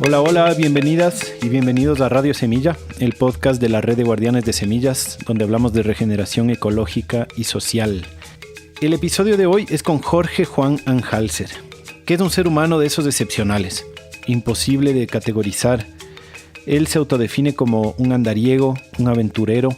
Hola, hola, bienvenidas y bienvenidos a Radio Semilla, el podcast de la Red de Guardianes de Semillas, donde hablamos de regeneración ecológica y social. El episodio de hoy es con Jorge Juan Anhalser, que es un ser humano de esos excepcionales, imposible de categorizar. Él se autodefine como un andariego, un aventurero.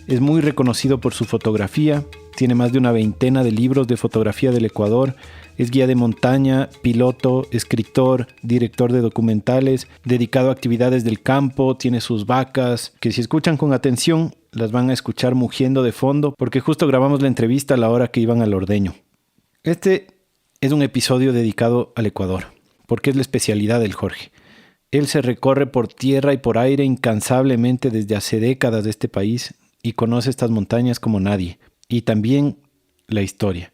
Es muy reconocido por su fotografía, tiene más de una veintena de libros de fotografía del Ecuador, es guía de montaña, piloto, escritor, director de documentales, dedicado a actividades del campo, tiene sus vacas, que si escuchan con atención las van a escuchar mugiendo de fondo, porque justo grabamos la entrevista a la hora que iban al ordeño. Este es un episodio dedicado al Ecuador, porque es la especialidad del Jorge. Él se recorre por tierra y por aire incansablemente desde hace décadas de este país y conoce estas montañas como nadie, y también la historia.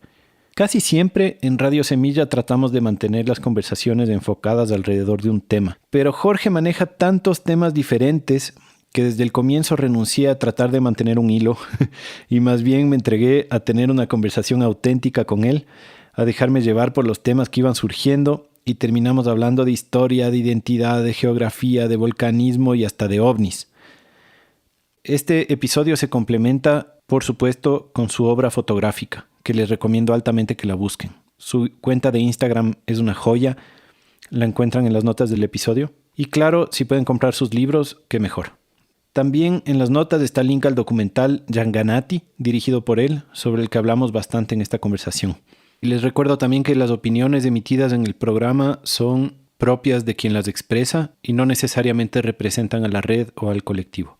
Casi siempre en Radio Semilla tratamos de mantener las conversaciones enfocadas alrededor de un tema, pero Jorge maneja tantos temas diferentes que desde el comienzo renuncié a tratar de mantener un hilo y más bien me entregué a tener una conversación auténtica con él, a dejarme llevar por los temas que iban surgiendo y terminamos hablando de historia, de identidad, de geografía, de volcanismo y hasta de ovnis. Este episodio se complementa, por supuesto, con su obra fotográfica, que les recomiendo altamente que la busquen. Su cuenta de Instagram es una joya, la encuentran en las notas del episodio. Y claro, si pueden comprar sus libros, qué mejor. También en las notas está el link al documental Yanganati, dirigido por él, sobre el que hablamos bastante en esta conversación. Y les recuerdo también que las opiniones emitidas en el programa son propias de quien las expresa y no necesariamente representan a la red o al colectivo.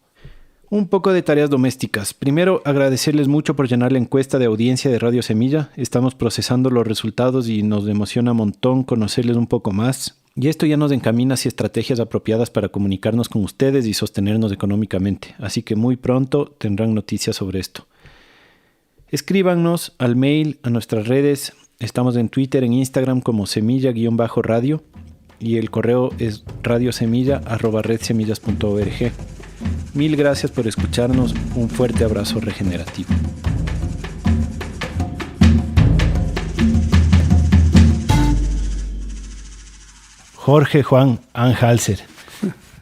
Un poco de tareas domésticas. Primero, agradecerles mucho por llenar la encuesta de audiencia de Radio Semilla. Estamos procesando los resultados y nos emociona un montón conocerles un poco más. Y esto ya nos encamina hacia estrategias apropiadas para comunicarnos con ustedes y sostenernos económicamente. Así que muy pronto tendrán noticias sobre esto. Escríbanos al mail, a nuestras redes. Estamos en Twitter, en Instagram como semilla_radio y el correo es radiosemilla@redsemillas.org. Mil gracias por escucharnos. Un fuerte abrazo regenerativo. Jorge Juan Anhalser,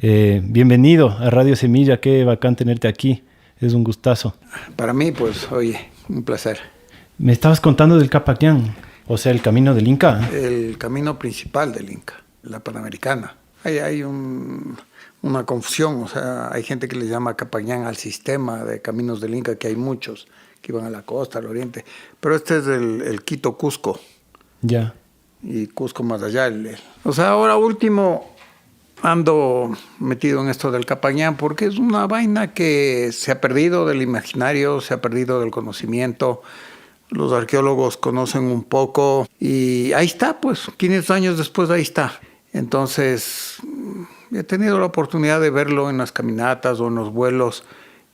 bienvenido a Radio Semilla. Qué bacán tenerte aquí. Es un gustazo. Para mí, pues, oye, un placer. Me estabas contando del Capacñán, o sea, el camino del Inca. El camino principal del Inca, la Panamericana. Hay una confusión, o sea, hay gente que le llama Capacñán al sistema de caminos del Inca, que hay muchos que iban a la costa, al oriente, pero este es el Quito-Cusco. Ya. Y Cusco más allá. O sea, ahora último ando metido en esto del Capacñán porque es una vaina que se ha perdido del imaginario, se ha perdido del conocimiento. Los arqueólogos conocen un poco y ahí está, pues, 500 años después ahí está. Entonces, he tenido la oportunidad de verlo en las caminatas o en los vuelos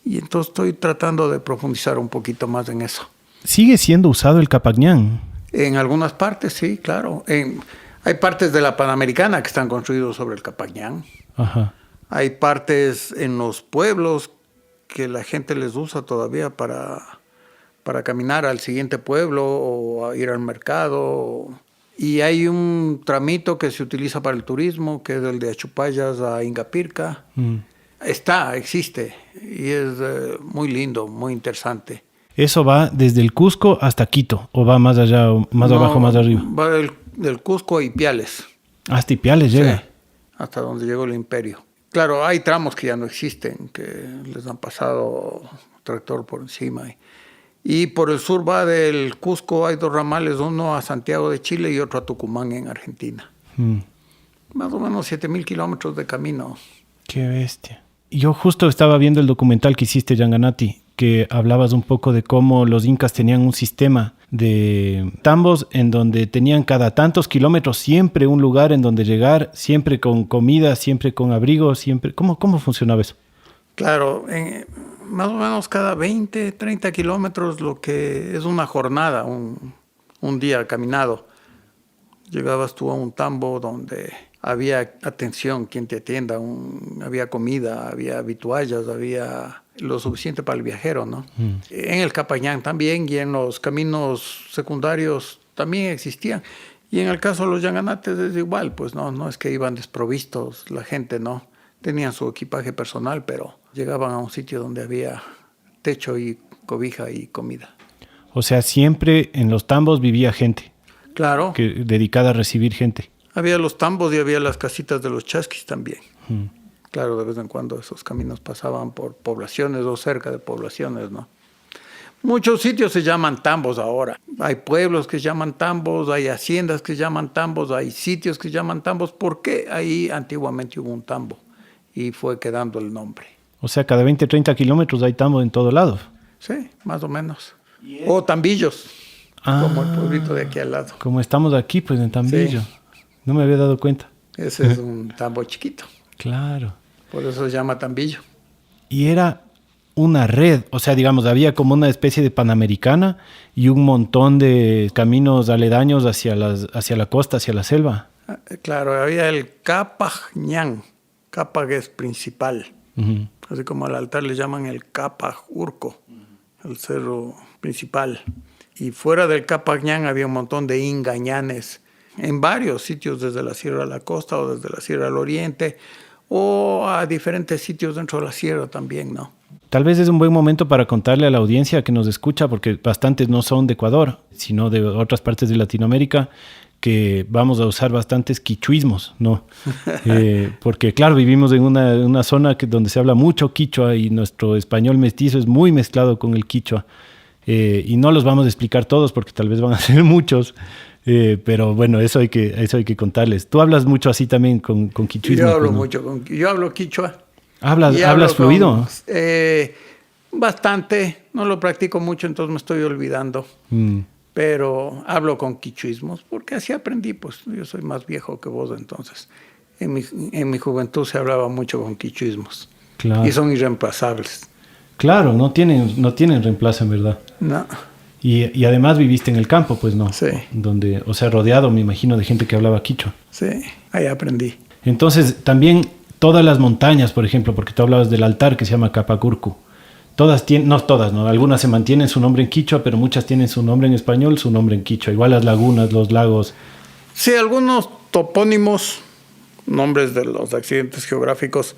y entonces estoy tratando de profundizar un poquito más en eso. ¿Sigue siendo usado el Capacñán? En algunas partes, sí, claro. Hay partes de la Panamericana que están construidos sobre el Capacñán. Ajá. Hay partes en los pueblos que la gente les usa todavía para caminar al siguiente pueblo o a ir al mercado. Y hay un tramito que se utiliza para el turismo, que es el de Achupayas a Ingapirca. Existe, y es muy lindo, muy interesante. ¿Eso va desde el Cusco hasta Quito? ¿O va más allá, más abajo, más arriba? Va del Cusco a Ipiales. Hasta Ipiales llega. Sí, hasta donde llegó el imperio. Claro, hay tramos que ya no existen, que les han pasado tractor por encima. Y por el sur va del Cusco, hay dos ramales, uno a Santiago de Chile y otro a Tucumán en Argentina. Más o menos 7,000 kilómetros de camino. Qué bestia. Yo justo estaba viendo el documental que hiciste, Yanganati, que hablabas un poco de cómo los incas tenían un sistema de tambos en donde tenían cada tantos kilómetros siempre un lugar en donde llegar, siempre con comida, siempre con abrigo, siempre... ¿Cómo funcionaba eso? Claro, más o menos cada 20, 30 kilómetros, lo que es una jornada, un día caminado. Llegabas tú a un tambo donde había atención, quien te atienda, había comida, había vituallas, había lo suficiente para el viajero, ¿no? En el Capacñán también y en los caminos secundarios también existían. Y en el caso de los yanganates es igual, pues no es que iban desprovistos la gente, no. Tenían su equipaje personal, pero llegaban a un sitio donde había techo y cobija y comida. O sea, siempre en los tambos vivía gente. Claro. Dedicada a recibir gente. Había los tambos y había las casitas de los chasquis también. Claro, de vez en cuando esos caminos pasaban por poblaciones o cerca de poblaciones, ¿no? Muchos sitios se llaman tambos ahora. Hay pueblos que se llaman tambos, hay haciendas que se llaman tambos, hay sitios que se llaman tambos, porque ahí antiguamente hubo un tambo y fue quedando el nombre. O sea, cada 20, 30 kilómetros hay tambo en todo lado. Sí, más o menos. O tambillos, como el pueblito de aquí al lado. Como estamos aquí, pues en Tambillo. Sí. No me había dado cuenta. Ese es un tambo chiquito. Claro. Por eso se llama tambillo. Y era una red, o sea, digamos, había como una especie de Panamericana y un montón de caminos aledaños hacia la costa, hacia la selva. Claro, había el Capajñán. Capaj es principal. Uh-huh. Así como al altar le llaman el Capaj Urco, el cerro principal. Y fuera del Capajñán había un montón de ingañanes en varios sitios, desde la sierra a la costa o desde la sierra al oriente, o a diferentes sitios dentro de la sierra también, ¿no? Tal vez es un buen momento para contarle a la audiencia que nos escucha, porque bastantes no son de Ecuador, sino de otras partes de Latinoamérica, que vamos a usar bastantes quichuismos, ¿no? Porque, claro, vivimos en una zona donde se habla mucho quichua y nuestro español mestizo es muy mezclado con el quichua. Y no los vamos a explicar todos porque tal vez van a ser muchos, pero bueno, eso hay que contarles. Tú hablas mucho así también con quichuismo. Yo hablo mucho, yo hablo quichua. ¿Hablas fluido? Bastante, no lo practico mucho, entonces me estoy olvidando. Pero hablo con quichuismos, porque así aprendí, pues yo soy más viejo que vos, entonces. En mi juventud se hablaba mucho con quichuismos. Claro. Y son irreemplazables. Claro, no tienen reemplazo en verdad. No. Y además viviste en el campo, pues, ¿no? Sí. Donde, o sea, rodeado, me imagino, de gente que hablaba quichua. Sí, ahí aprendí. Entonces, también todas las montañas, por ejemplo, porque tú hablabas del altar que se llama Capacurcu. No todas, ¿no? Algunas se mantienen su nombre en quichua, pero muchas tienen su nombre en español, su nombre en quichua. Igual las lagunas, los lagos. Sí, algunos topónimos, nombres de los accidentes geográficos,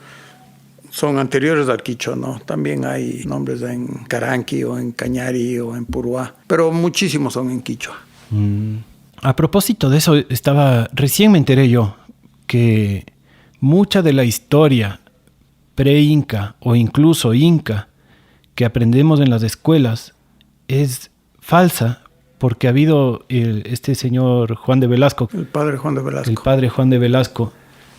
son anteriores al quichua, ¿no? También hay nombres en Caranqui o en Cañari o en Puruá, pero muchísimos son en quichua. A propósito de eso, recién me enteré yo que mucha de la historia pre-inca o incluso inca que aprendemos en las escuelas es falsa, porque ha habido este señor Juan de Velasco. El padre Juan de Velasco. El padre Juan de Velasco,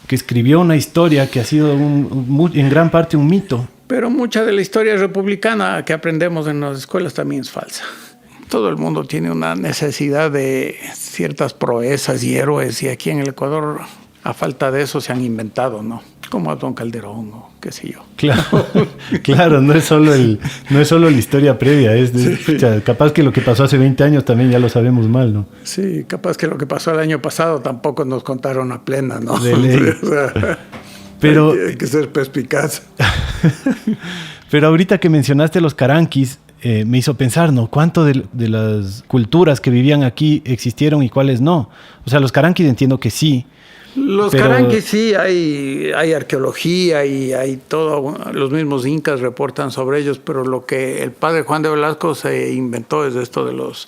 que escribió una historia que ha sido en gran parte un mito. Pero mucha de la historia republicana que aprendemos en las escuelas también es falsa. Todo el mundo tiene una necesidad de ciertas proezas y héroes, y aquí en el Ecuador, a falta de eso, se han inventado, ¿no? Como a Don Calderón o qué sé yo. Claro, no es solo la historia previa, capaz que lo que pasó hace 20 años también ya lo sabemos mal, ¿no? Sí, capaz que lo que pasó el año pasado tampoco nos contaron a plena, ¿no? De ley. O sea, pero hay que ser perspicaz. Pero ahorita que mencionaste los caranquis, me hizo pensar, ¿no? ¿Cuánto de las culturas que vivían aquí existieron y cuáles no? O sea, los caranquis entiendo que sí. Los caranquis sí, hay arqueología y hay todo, los mismos incas reportan sobre ellos, pero lo que el padre Juan de Velasco se inventó es esto de los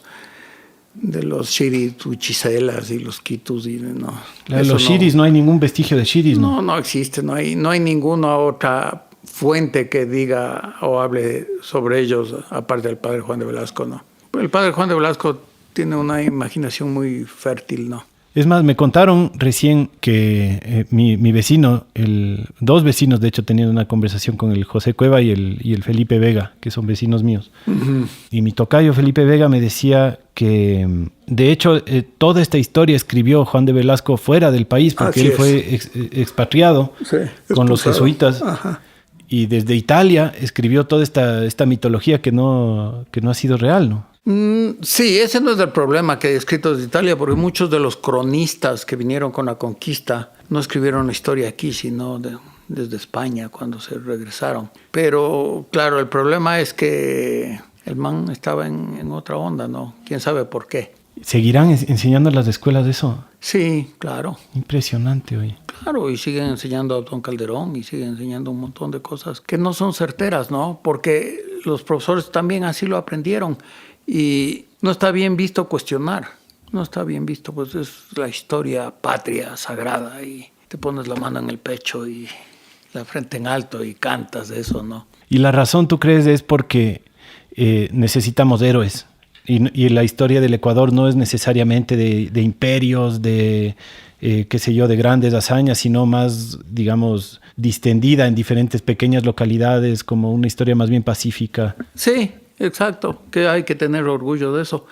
Chirituchicelas y los quitus. ¿No? Los chiris, no hay ningún vestigio de chiris, ¿no? No existe, no hay ninguna otra fuente que diga o hable sobre ellos, aparte del padre Juan de Velasco, ¿no? El padre Juan de Velasco tiene una imaginación muy fértil, ¿no? Es más, me contaron recién que mi vecino, dos vecinos de hecho tenían una conversación con el José Cueva y el Felipe Vega, que son vecinos míos. Uh-huh. Y mi tocayo Felipe Vega me decía que, de hecho, toda esta historia escribió Juan de Velasco fuera del país, porque él fue expatriado con los jesuitas. Ajá. Y desde Italia escribió toda esta mitología que no ha sido real, ¿no? Sí, ese no es el problema que hay escritos de Italia, porque muchos de los cronistas que vinieron con la conquista no escribieron la historia aquí, sino desde España cuando se regresaron. Pero claro, el problema es que el man estaba en otra onda, ¿no? ¿Quién sabe por qué? ¿Seguirán enseñando en las escuelas eso? Sí, claro. Impresionante, oye. Claro, y siguen enseñando a Don Calderón y siguen enseñando un montón de cosas que no son certeras, ¿no? Porque los profesores también así lo aprendieron y no está bien visto cuestionar. No está bien visto, pues es la historia patria sagrada y te pones la mano en el pecho y la frente en alto y cantas de eso, ¿no? Y la razón, ¿tú crees, es porque necesitamos héroes? Y la historia del Ecuador no es necesariamente de imperios, qué sé yo, de grandes hazañas, sino más, digamos, distendida en diferentes pequeñas localidades, como una historia más bien pacífica. Sí, exacto, que hay que tener orgullo de eso.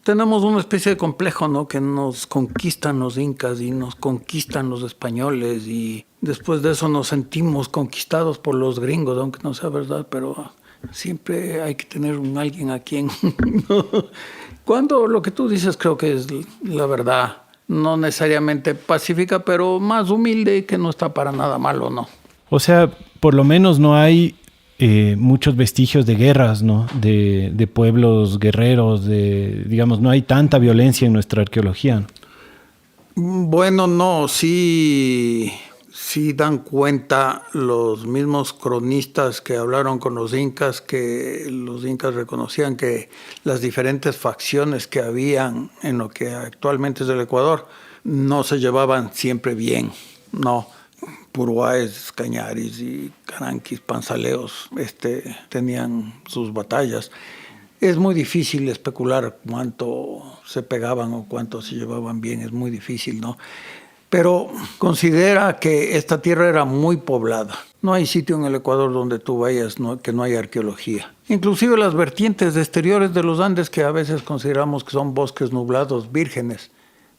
Tenemos una especie de complejo, ¿no? Que nos conquistan los incas y nos conquistan los españoles y después de eso nos sentimos conquistados por los gringos, aunque no sea verdad, pero siempre hay que tener alguien a quien... Cuando lo que tú dices creo que es la verdad, no necesariamente pacífica, pero más humilde, que no está para nada malo, ¿no? O sea, por lo menos no hay muchos vestigios de guerras, ¿no? De pueblos guerreros, digamos, no hay tanta violencia en nuestra arqueología. Bueno, no, sí dan cuenta los mismos cronistas que hablaron con los incas, que los incas reconocían que las diferentes facciones que habían en lo que actualmente es el Ecuador no se llevaban siempre bien, no. Puruáes, Cañaris y Caranquis, Panzaleos, tenían sus batallas. Es muy difícil especular cuánto se pegaban o cuánto se llevaban bien, es muy difícil, ¿no? Pero considera que esta tierra era muy poblada. No hay sitio en el Ecuador donde tú vayas que no haya arqueología. Inclusive las vertientes exteriores de los Andes, que a veces consideramos que son bosques nublados, vírgenes.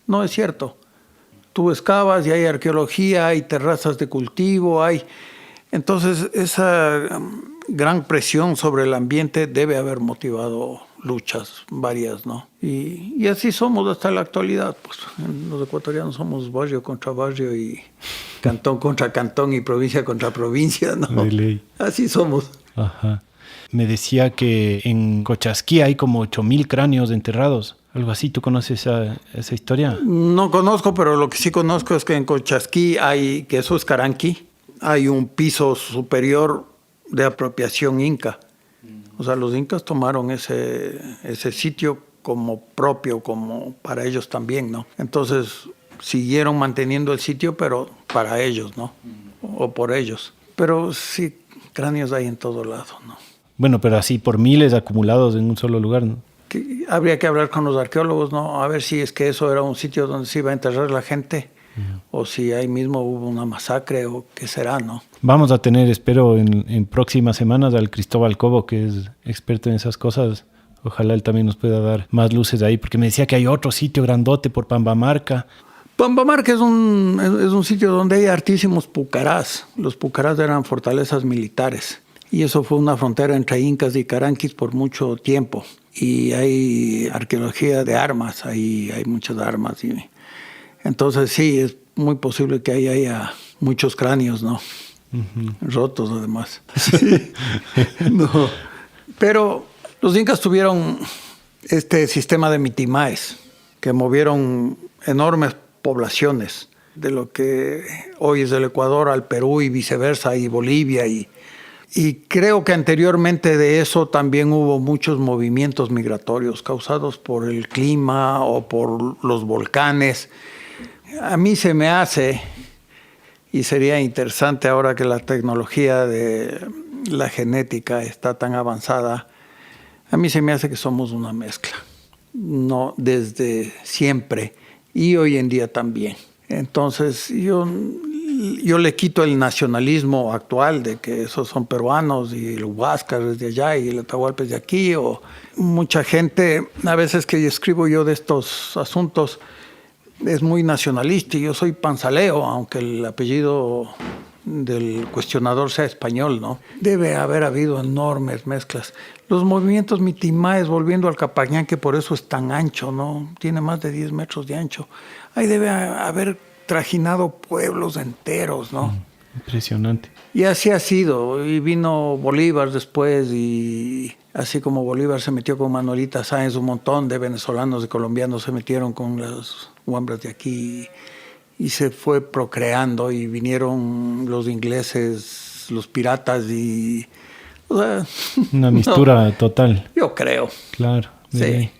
No es cierto. Tú excavas y hay arqueología, hay terrazas de cultivo, hay... Entonces, esa gran presión sobre el ambiente debe haber motivado luchas varias, ¿no? Y así somos hasta la actualidad. Pues los ecuatorianos somos barrio contra barrio y cantón contra cantón y provincia contra provincia, ¿no? De ley. Así somos. Ajá. Me decía que en Cochasquí hay como 8,000 cráneos enterrados. Algo así, ¿tú conoces esa historia? No conozco, pero lo que sí conozco es que en Cochasquí hay, que eso es Caranqui, hay un piso superior de apropiación inca. O sea, los incas tomaron ese sitio como propio, como para ellos también, ¿no? Entonces siguieron manteniendo el sitio, pero para ellos, ¿no? O por ellos. Pero sí, cráneos hay en todo lado, ¿no? Bueno, pero así por miles acumulados en un solo lugar, ¿no? Habría que hablar con los arqueólogos, ¿no? A ver si es que eso era un sitio donde se iba a enterrar la gente, o si ahí mismo hubo una masacre, o qué será, ¿no? Vamos a tener, espero, en próximas semanas al Cristóbal Cobo, que es experto en esas cosas. Ojalá él también nos pueda dar más luces ahí, porque me decía que hay otro sitio grandote por Pambamarca. Pambamarca es un sitio donde hay hartísimos pucarás. Los pucarás eran fortalezas militares. Y eso fue una frontera entre incas y caranquis por mucho tiempo. Y hay arqueología de armas, ahí hay muchas armas. Entonces sí, es muy posible que ahí haya muchos cráneos, ¿no? Rotos además. Sí. No. Pero los incas tuvieron este sistema de mitimaes que movieron enormes poblaciones de lo que hoy es el Ecuador al Perú y viceversa, y Bolivia. Y creo que anteriormente de eso también hubo muchos movimientos migratorios causados por el clima o por los volcanes. A mí se me hace, y sería interesante ahora que la tecnología de la genética está tan avanzada, a mí se me hace que somos una mezcla, no desde siempre y hoy en día también. Entonces yo le quito el nacionalismo actual de que esos son peruanos y el Huáscar es de allá y el Atahualpa es de aquí, o mucha gente, a veces que escribo yo de estos asuntos, es muy nacionalista y yo soy panzaleo, aunque el apellido del cuestionador sea español, ¿no? Debe haber habido enormes mezclas. Los movimientos mitimaes, volviendo al Capañán, que por eso es tan ancho, ¿no? Tiene más de 10 metros de ancho. Ahí debe haber trajinado pueblos enteros, ¿no? Impresionante. Y así ha sido. Y vino Bolívar después y así como Bolívar se metió con Manuelita Sáenz, un montón de venezolanos y colombianos se metieron con las huambras de aquí y se fue procreando y vinieron los ingleses, los piratas y... O sea, Una mistura total. yo creo. Claro. Sí.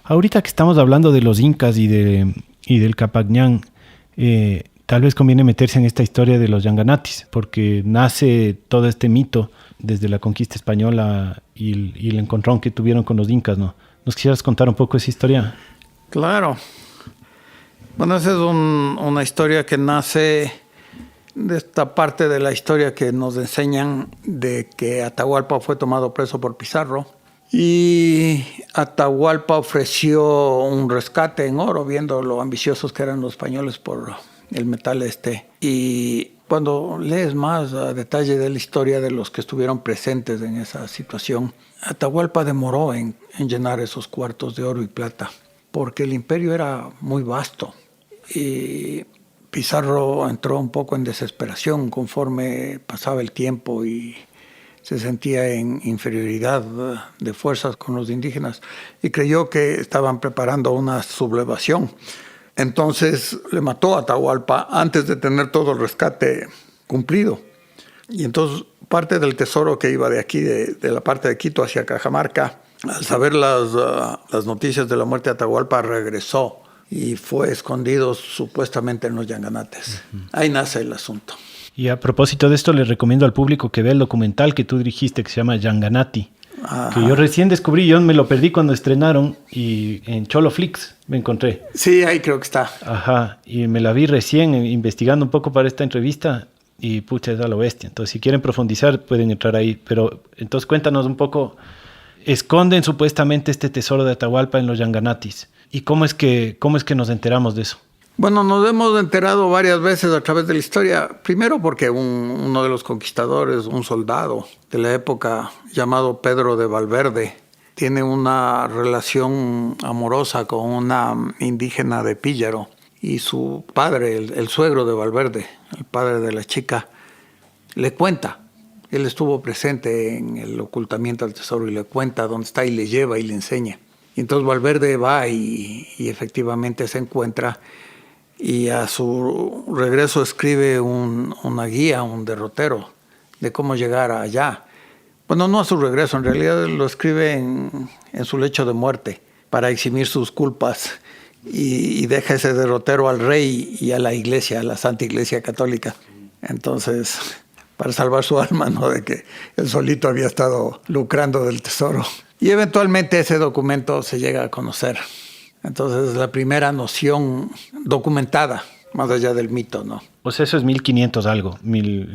Ahorita que estamos hablando de los incas y del Capañán, tal vez conviene meterse en esta historia de los Yanganatis, porque nace todo este mito desde la conquista española y el encontrón que tuvieron con los incas, ¿no? ¿Nos quisieras contar un poco esa historia? Claro. Bueno, esa es una historia que nace de esta parte de la historia que nos enseñan de que Atahualpa fue tomado preso por Pizarro y Atahualpa ofreció un rescate en oro, viendo lo ambiciosos que eran los españoles por el metal este. Y cuando lees más a detalle de la historia de los que estuvieron presentes en esa situación, Atahualpa demoró en llenar esos cuartos de oro y plata, porque el imperio era muy vasto. Y Pizarro entró un poco en desesperación conforme pasaba el tiempo y se sentía en inferioridad de fuerzas con los indígenas y creyó que estaban preparando una sublevación. Entonces le mató a Atahualpa antes de tener todo el rescate cumplido. Y entonces parte del tesoro que iba de aquí, de la parte de Quito hacia Cajamarca, al saber las noticias de la muerte de Atahualpa, regresó y fue escondido supuestamente en los Yanganates. Ahí nace el asunto. Y a propósito de esto, les recomiendo al público que vea el documental que tú dirigiste, que se llama Yanganati. Ajá. Que yo recién descubrí, yo me lo perdí cuando estrenaron y en Choloflix me encontré. Sí, ahí creo que está. Ajá, y me la vi recién investigando un poco para esta entrevista y pucha, es a lo bestia. Entonces, si quieren profundizar, pueden entrar ahí. Pero entonces cuéntanos un poco, esconden supuestamente este tesoro de Atahualpa en los Yanganatis. ¿Y cómo es que nos enteramos de eso? Bueno, nos hemos enterado varias veces a través de la historia. Primero porque uno de los conquistadores, un soldado de la época llamado Pedro de Valverde, tiene una relación amorosa con una indígena de Píllaro. Y su padre, el suegro de Valverde, el padre de la chica, le cuenta. Él estuvo presente en el ocultamiento del tesoro y le cuenta dónde está y le lleva y le enseña. Y entonces Valverde va y efectivamente se encuentra y a su regreso escribe una guía, un derrotero de cómo llegar allá. Bueno, no a su regreso, en realidad lo escribe en su lecho de muerte para eximir sus culpas y deja ese derrotero al rey y a la iglesia, a la Santa Iglesia Católica. Entonces, para salvar su alma, ¿no? De que él solito había estado lucrando del tesoro. Y eventualmente ese documento se llega a conocer. Entonces es la primera noción documentada, más allá del mito, ¿no? O sea, eso es 1500 algo,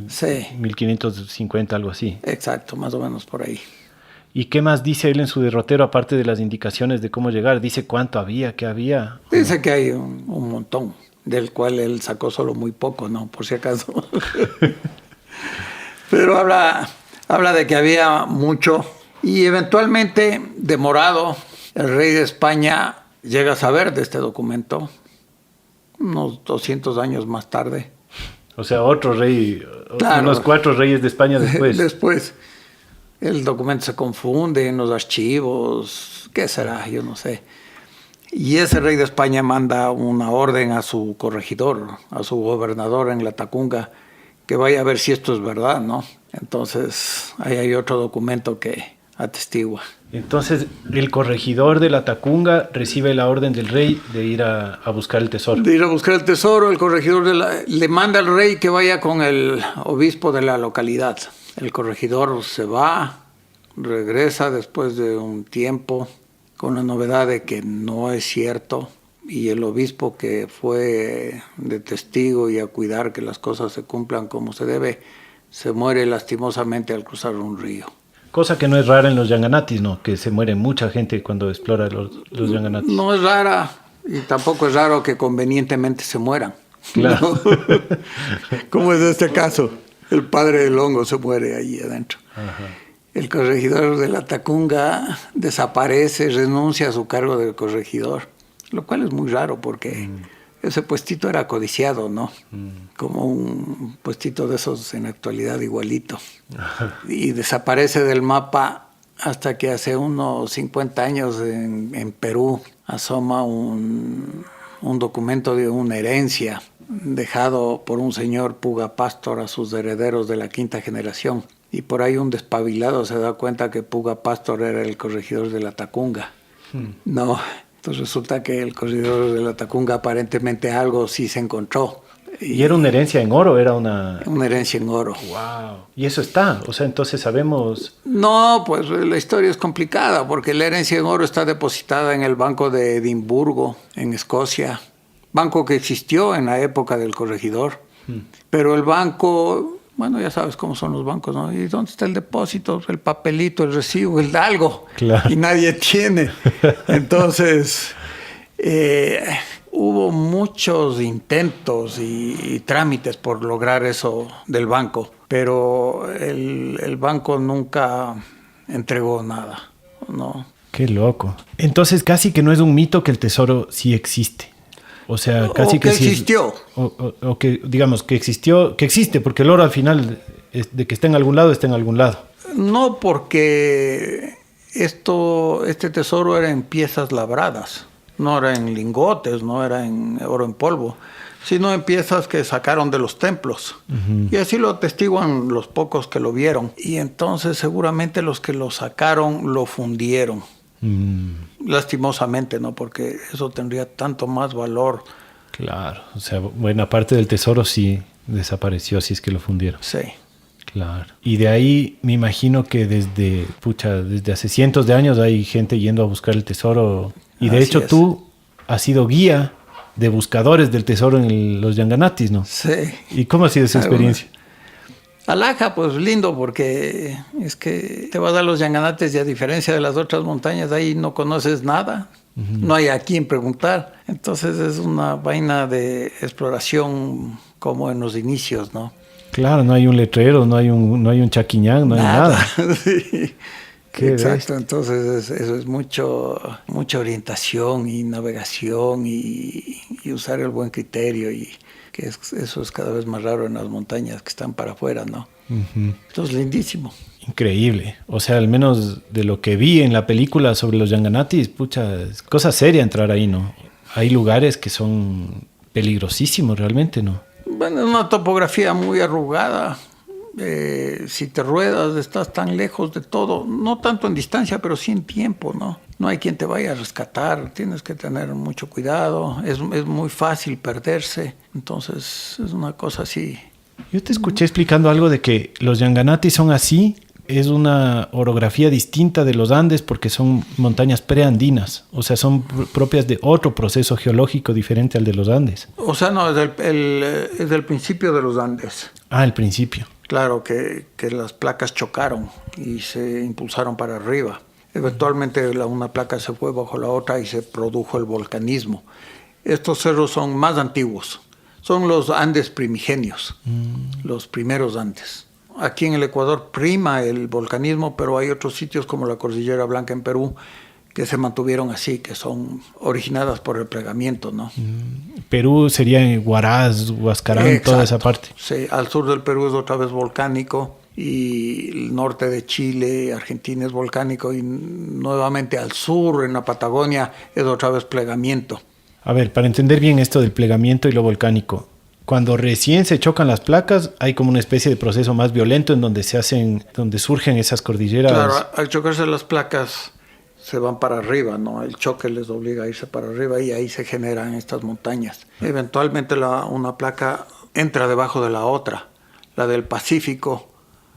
sí. 1550, algo así. Exacto, más o menos por ahí. ¿Y qué más dice él en su derrotero, aparte de las indicaciones de cómo llegar? ¿Dice cuánto había, qué había? Dice que hay un montón, del cual él sacó solo muy poco, ¿no? Por si acaso. Pero habla de que había mucho. Y eventualmente, demorado, el rey de España llega a saber de este documento, unos 200 años más tarde. O sea, otro rey, claro, unos 4 reyes de España después. Después, el documento se confunde en los archivos, ¿qué será? Yo no sé. Y ese rey de España manda una orden a su corregidor, a su gobernador en la Tacunga, que vaya a ver si esto es verdad, ¿no? Entonces, ahí hay otro documento que atestigua. Entonces, el corregidor de la Tacunga recibe la orden del rey de ir a buscar el tesoro. De ir a buscar el tesoro, el corregidor le manda al rey que vaya con el obispo de la localidad. El corregidor se va, regresa después de un tiempo con la novedad de que no es cierto, y el obispo que fue de testigo y a cuidar que las cosas se cumplan como se debe, se muere lastimosamente al cruzar un río. Cosa que no es rara en los Yanganatis, ¿no? Que se muere mucha gente cuando explora los Yanganatis. No es rara, y tampoco es raro que convenientemente se mueran. Claro. ¿No? Como es este caso, el padre del hongo se muere allí adentro. Ajá. El corregidor de la Tacunga desaparece, renuncia a su cargo de corregidor, lo cual es muy raro porque ese puestito era codiciado, ¿no? Como un puestito de esos en la actualidad igualito. Y desaparece del mapa hasta que hace unos 50 años en Perú asoma un documento de una herencia dejado por un señor Puga Pastor a sus herederos de la quinta generación. Y por ahí un despabilado se da cuenta que Puga Pastor era el corregidor de la Tacunga. No, entonces resulta que el corregidor de la Tacunga aparentemente algo sí se encontró. ¿Y era una herencia en oro? Era una herencia en oro. ¡Wow! ¿Y eso está? O sea, entonces sabemos... No, pues la historia es complicada porque la herencia en oro está depositada en el Banco de Edimburgo, en Escocia. Banco que existió en la época del corregidor. Pero el banco... Bueno, ya sabes cómo son los bancos, ¿no? ¿Y dónde está el depósito? El papelito, el recibo, el algo. Claro. Y nadie tiene. Entonces, hubo muchos intentos y trámites por lograr eso del banco, pero el banco nunca entregó nada, ¿no? Qué loco. Entonces, casi que no es un mito que el tesoro sí existe. O sea, casi o que sí existió. O que, digamos, que existió, que existe, porque el oro al final, de que está en algún lado, está en algún lado. No, porque este tesoro era en piezas labradas, no era en lingotes, no era en oro en polvo, sino en piezas que sacaron de los templos. Y así lo atestiguan los pocos que lo vieron. Y entonces seguramente los que lo sacaron lo fundieron. Lastimosamente, ¿no? Porque eso tendría tanto más valor. Claro, o sea, buena parte del tesoro sí desapareció, así es que lo fundieron. Sí. Claro. Y de ahí me imagino que desde hace cientos de años hay gente yendo a buscar el tesoro. Y de Así hecho es. tú has sido guía de buscadores del tesoro en los Yanganatis, ¿no? Sí. ¿Y cómo ha sido esa experiencia? Alaja, pues lindo, porque es que te vas a los Yanganates y a diferencia de las otras montañas, ahí no conoces nada, no hay a quién preguntar. Entonces es una vaina de exploración como en los inicios, ¿no? Claro, no hay un letrero, no hay un chaquiñán, no hay nada. Sí. Qué Exacto, bestia. entonces eso es mucha orientación y navegación y usar el buen criterio y que eso es cada vez más raro en las montañas que están para afuera, ¿no? Entonces, lindísimo. Increíble. O sea, al menos de lo que vi en la película sobre los Yanganatis, pucha, es cosa seria entrar ahí, ¿no? Hay lugares que son peligrosísimos realmente, ¿no? Bueno, es una topografía muy arrugada. Si te ruedas, estás tan lejos de todo, no tanto en distancia, pero sí en tiempo, ¿no? No hay quien te vaya a rescatar, tienes que tener mucho cuidado, es muy fácil perderse, entonces es una cosa así. Yo te escuché explicando algo de que los Yanganatis son así, es una orografía distinta de los Andes porque son montañas preandinas, o sea, son propias de otro proceso geológico diferente al de los Andes. O sea, no, es del principio de los Andes. Ah, el principio. Claro, que las placas chocaron y se impulsaron para arriba. Eventualmente una placa se fue bajo la otra y se produjo el volcanismo. Estos cerros son más antiguos, son los Andes primigenios, los primeros Andes. Aquí en el Ecuador prima el volcanismo, pero hay otros sitios como la Cordillera Blanca en Perú que se mantuvieron así, que son originadas por el plegamiento, ¿no? Perú sería en Huaraz, Huascarán, Exacto. toda esa parte. Sí, al sur del Perú es otra vez volcánico y el norte de Chile, Argentina es volcánico y nuevamente al sur, en la Patagonia, es otra vez plegamiento. A ver, para entender bien esto del plegamiento y lo volcánico, cuando recién se chocan las placas, hay como una especie de proceso más violento en donde donde surgen esas cordilleras. Claro, al chocarse las placas se van para arriba, ¿no? El choque les obliga a irse para arriba y ahí se generan estas montañas. Eventualmente una placa entra debajo de la otra, la del Pacífico,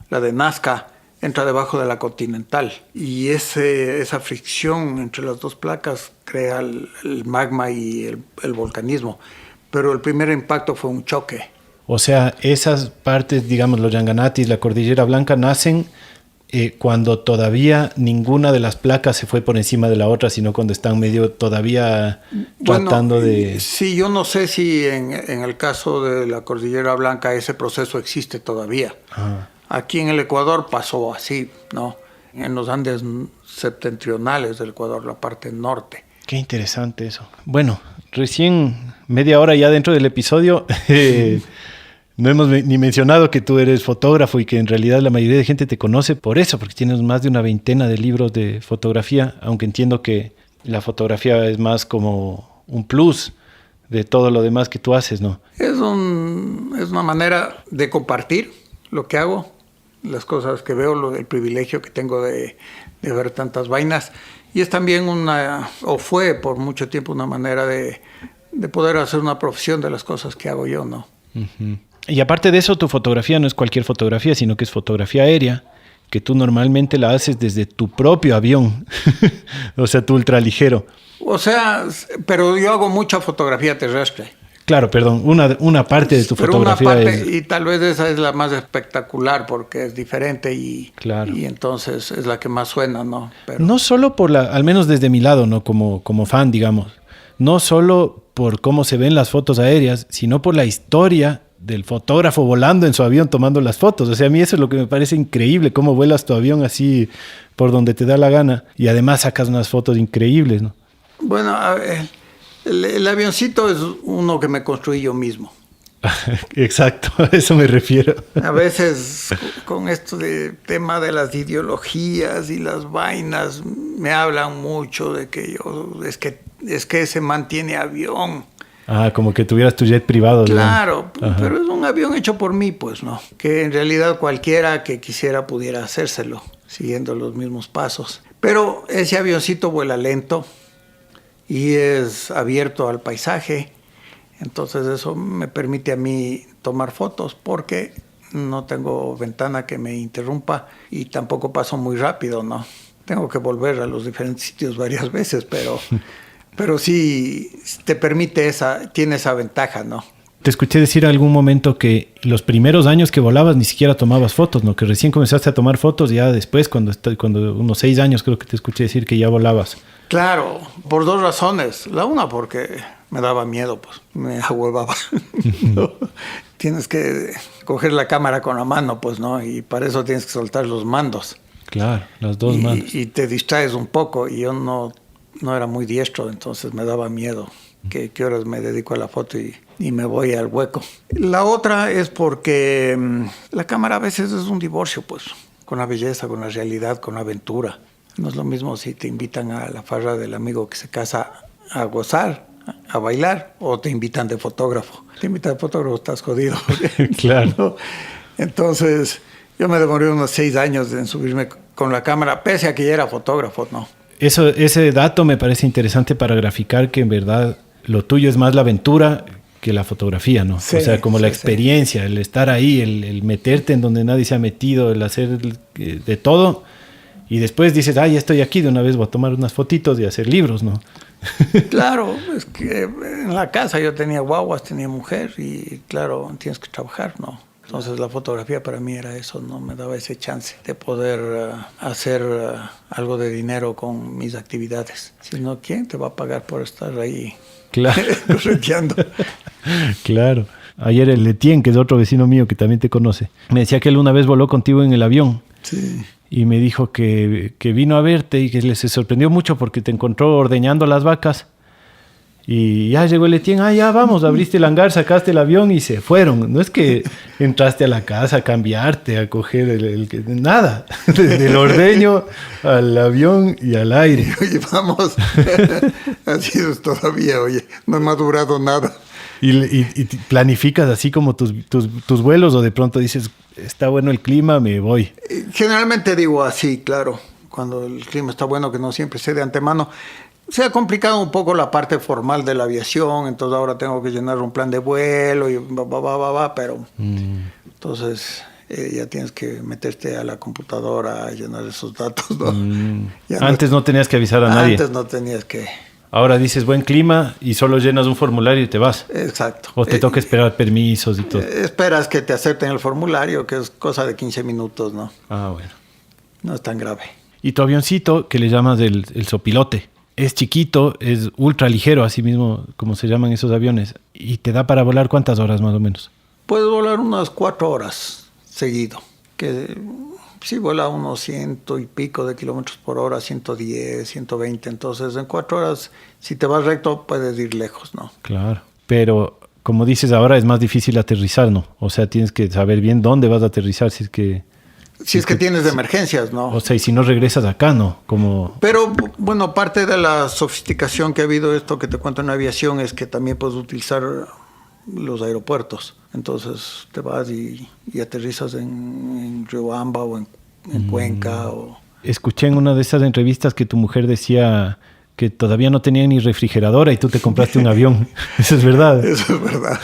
la de Nazca, entra debajo de la continental y esa fricción entre las dos placas crea el magma y el volcanismo. Pero el primer impacto fue un choque. O sea, esas partes, digamos, los Yanganatis, la Cordillera Blanca, nacen cuando todavía ninguna de las placas se fue por encima de la otra, sino cuando están medio todavía tratando de... Sí, yo no sé si en el caso de la Cordillera Blanca ese proceso existe todavía. Ajá. Aquí en el Ecuador pasó así, ¿no? En los Andes septentrionales del Ecuador, la parte norte. Qué interesante eso. Bueno, recién media hora ya dentro del episodio, no hemos ni mencionado que tú eres fotógrafo y que en realidad la mayoría de gente te conoce por eso, porque tienes más de una veintena de libros de fotografía, aunque entiendo que la fotografía es más como un plus de todo lo demás que tú haces, ¿no? Es una manera de compartir lo que hago, las cosas que veo, el privilegio que tengo de ver tantas vainas. Y es también fue por mucho tiempo una manera de poder hacer una profesión de las cosas que hago yo, ¿no? Uh-huh. Y aparte de eso, tu fotografía no es cualquier fotografía, sino que es fotografía aérea, que tú normalmente la haces desde tu propio avión, o sea, tu ultraligero. O sea, pero yo hago mucha fotografía terrestre. Claro, perdón, una parte de tu fotografía una parte, es... y tal vez esa es la más espectacular porque es diferente Claro. y entonces es la que más suena, ¿no? Pero... No solo al menos desde mi lado, ¿no? Como fan, digamos. No solo por cómo se ven las fotos aéreas, sino por la historia del fotógrafo volando en su avión tomando las fotos. O sea, a mí eso es lo que me parece increíble, cómo vuelas tu avión así por donde te da la gana y además sacas unas fotos increíbles, ¿no? Bueno, a ver, el avioncito es uno que me construí yo mismo. Exacto, a eso me refiero. A veces con esto de tema de las ideologías y las vainas me hablan mucho de que es que ese man tiene avión. Ah, como que tuvieras tu jet privado. Claro, pero es un avión hecho por mí, pues, ¿no? Que en realidad cualquiera que quisiera pudiera hacérselo, siguiendo los mismos pasos. Pero ese avioncito vuela lento y es abierto al paisaje. Entonces eso me permite a mí tomar fotos porque no tengo ventana que me interrumpa y tampoco paso muy rápido, ¿no? Tengo que volver a los diferentes sitios varias veces, pero sí te permite tiene esa ventaja, ¿no? Te escuché decir en algún momento que los primeros años que volabas ni siquiera tomabas fotos, ¿no? Que recién comenzaste a tomar fotos ya después, cuando unos 6 años creo que te escuché decir que ya volabas. Claro, por 2 razones. La una porque me daba miedo, pues me ahuevaba. ¿No? Tienes que coger la cámara con la mano, pues, ¿no? Y para eso tienes que soltar los mandos. Claro, las dos manos. Y te distraes un poco y yo no era muy diestro, entonces me daba miedo. ¿Qué horas me dedico a la foto y me voy al hueco? La otra es porque la cámara a veces es un divorcio, pues, con la belleza, con la realidad, con la aventura. No es lo mismo si te invitan a la farra del amigo que se casa a gozar, a bailar, o te invitan de fotógrafo. Te invitan de fotógrafo, estás jodido. Claro. ¿No? Entonces, yo me demoré unos 6 años en subirme con la cámara, pese a que ya era fotógrafo, ¿no? Ese dato me parece interesante para graficar que en verdad lo tuyo es más la aventura que la fotografía, ¿no? Sí, o sea, como sí, la experiencia, el estar ahí, el meterte en donde nadie se ha metido, el hacer de todo. Y después dices, ya estoy aquí, de una vez voy a tomar unas fotitos y hacer libros, ¿no? Claro, es que en la casa yo tenía guaguas, tenía mujer y claro, tienes que trabajar, ¿no? Entonces la fotografía para mí era eso, no me daba ese chance de poder hacer algo de dinero con mis actividades. Si no, ¿quién te va a pagar por estar ahí? Claro. Correteando. Claro. Ayer el Etienne, que es otro vecino mío que también te conoce, me decía que él una vez voló contigo en el avión. Sí. Y me dijo que vino a verte y que se sorprendió mucho porque te encontró ordeñando las vacas. Y ya llegó el Etienne, ya vamos, abriste el hangar, sacaste el avión y se fueron. No es que entraste a la casa a cambiarte, a coger nada. Del ordeño al avión y al aire. Oye, vamos, así es todavía, oye, no he madurado nada. Y planificas así como tus vuelos o de pronto dices, está bueno el clima, me voy. Generalmente digo así, claro, cuando el clima está bueno, que no siempre sé de antemano. Se ha complicado un poco la parte formal de la aviación, entonces ahora tengo que llenar un plan de vuelo y pero entonces ya tienes que meterte a la computadora a llenar esos datos, ¿no? Antes no tenías que avisar a nadie. Antes no tenías que... Ahora dices buen clima y solo llenas un formulario y te vas. Exacto. O te toca esperar permisos y todo. Esperas que te acepten el formulario, que es cosa de 15 minutos, ¿no? Ah, bueno. No es tan grave. Y tu avioncito, que le llamas el sopilote, es chiquito, es ultra ligero, así mismo como se llaman esos aviones. ¿Y te da para volar cuántas horas más o menos? Puedes volar unas 4 horas seguido, que sí vuela a unos 100 y pico de kilómetros por hora, 110, 120. Entonces, en 4 horas, si te vas recto, puedes ir lejos, ¿no? Claro. Pero, como dices ahora, es más difícil aterrizar, ¿no? O sea, tienes que saber bien dónde vas a aterrizar si es que... Si es que tienes de emergencias, ¿no? O sea, y si no regresas acá, ¿no? Como... Pero, bueno, parte de la sofisticación que ha habido esto que te cuento en aviación es que también puedes utilizar los aeropuertos. Entonces te vas y aterrizas en Riobamba o en Cuenca. Escuché en una de esas entrevistas que tu mujer decía que todavía no tenía ni refrigeradora y tú te compraste un avión. ¿Eso es verdad? Eso es verdad.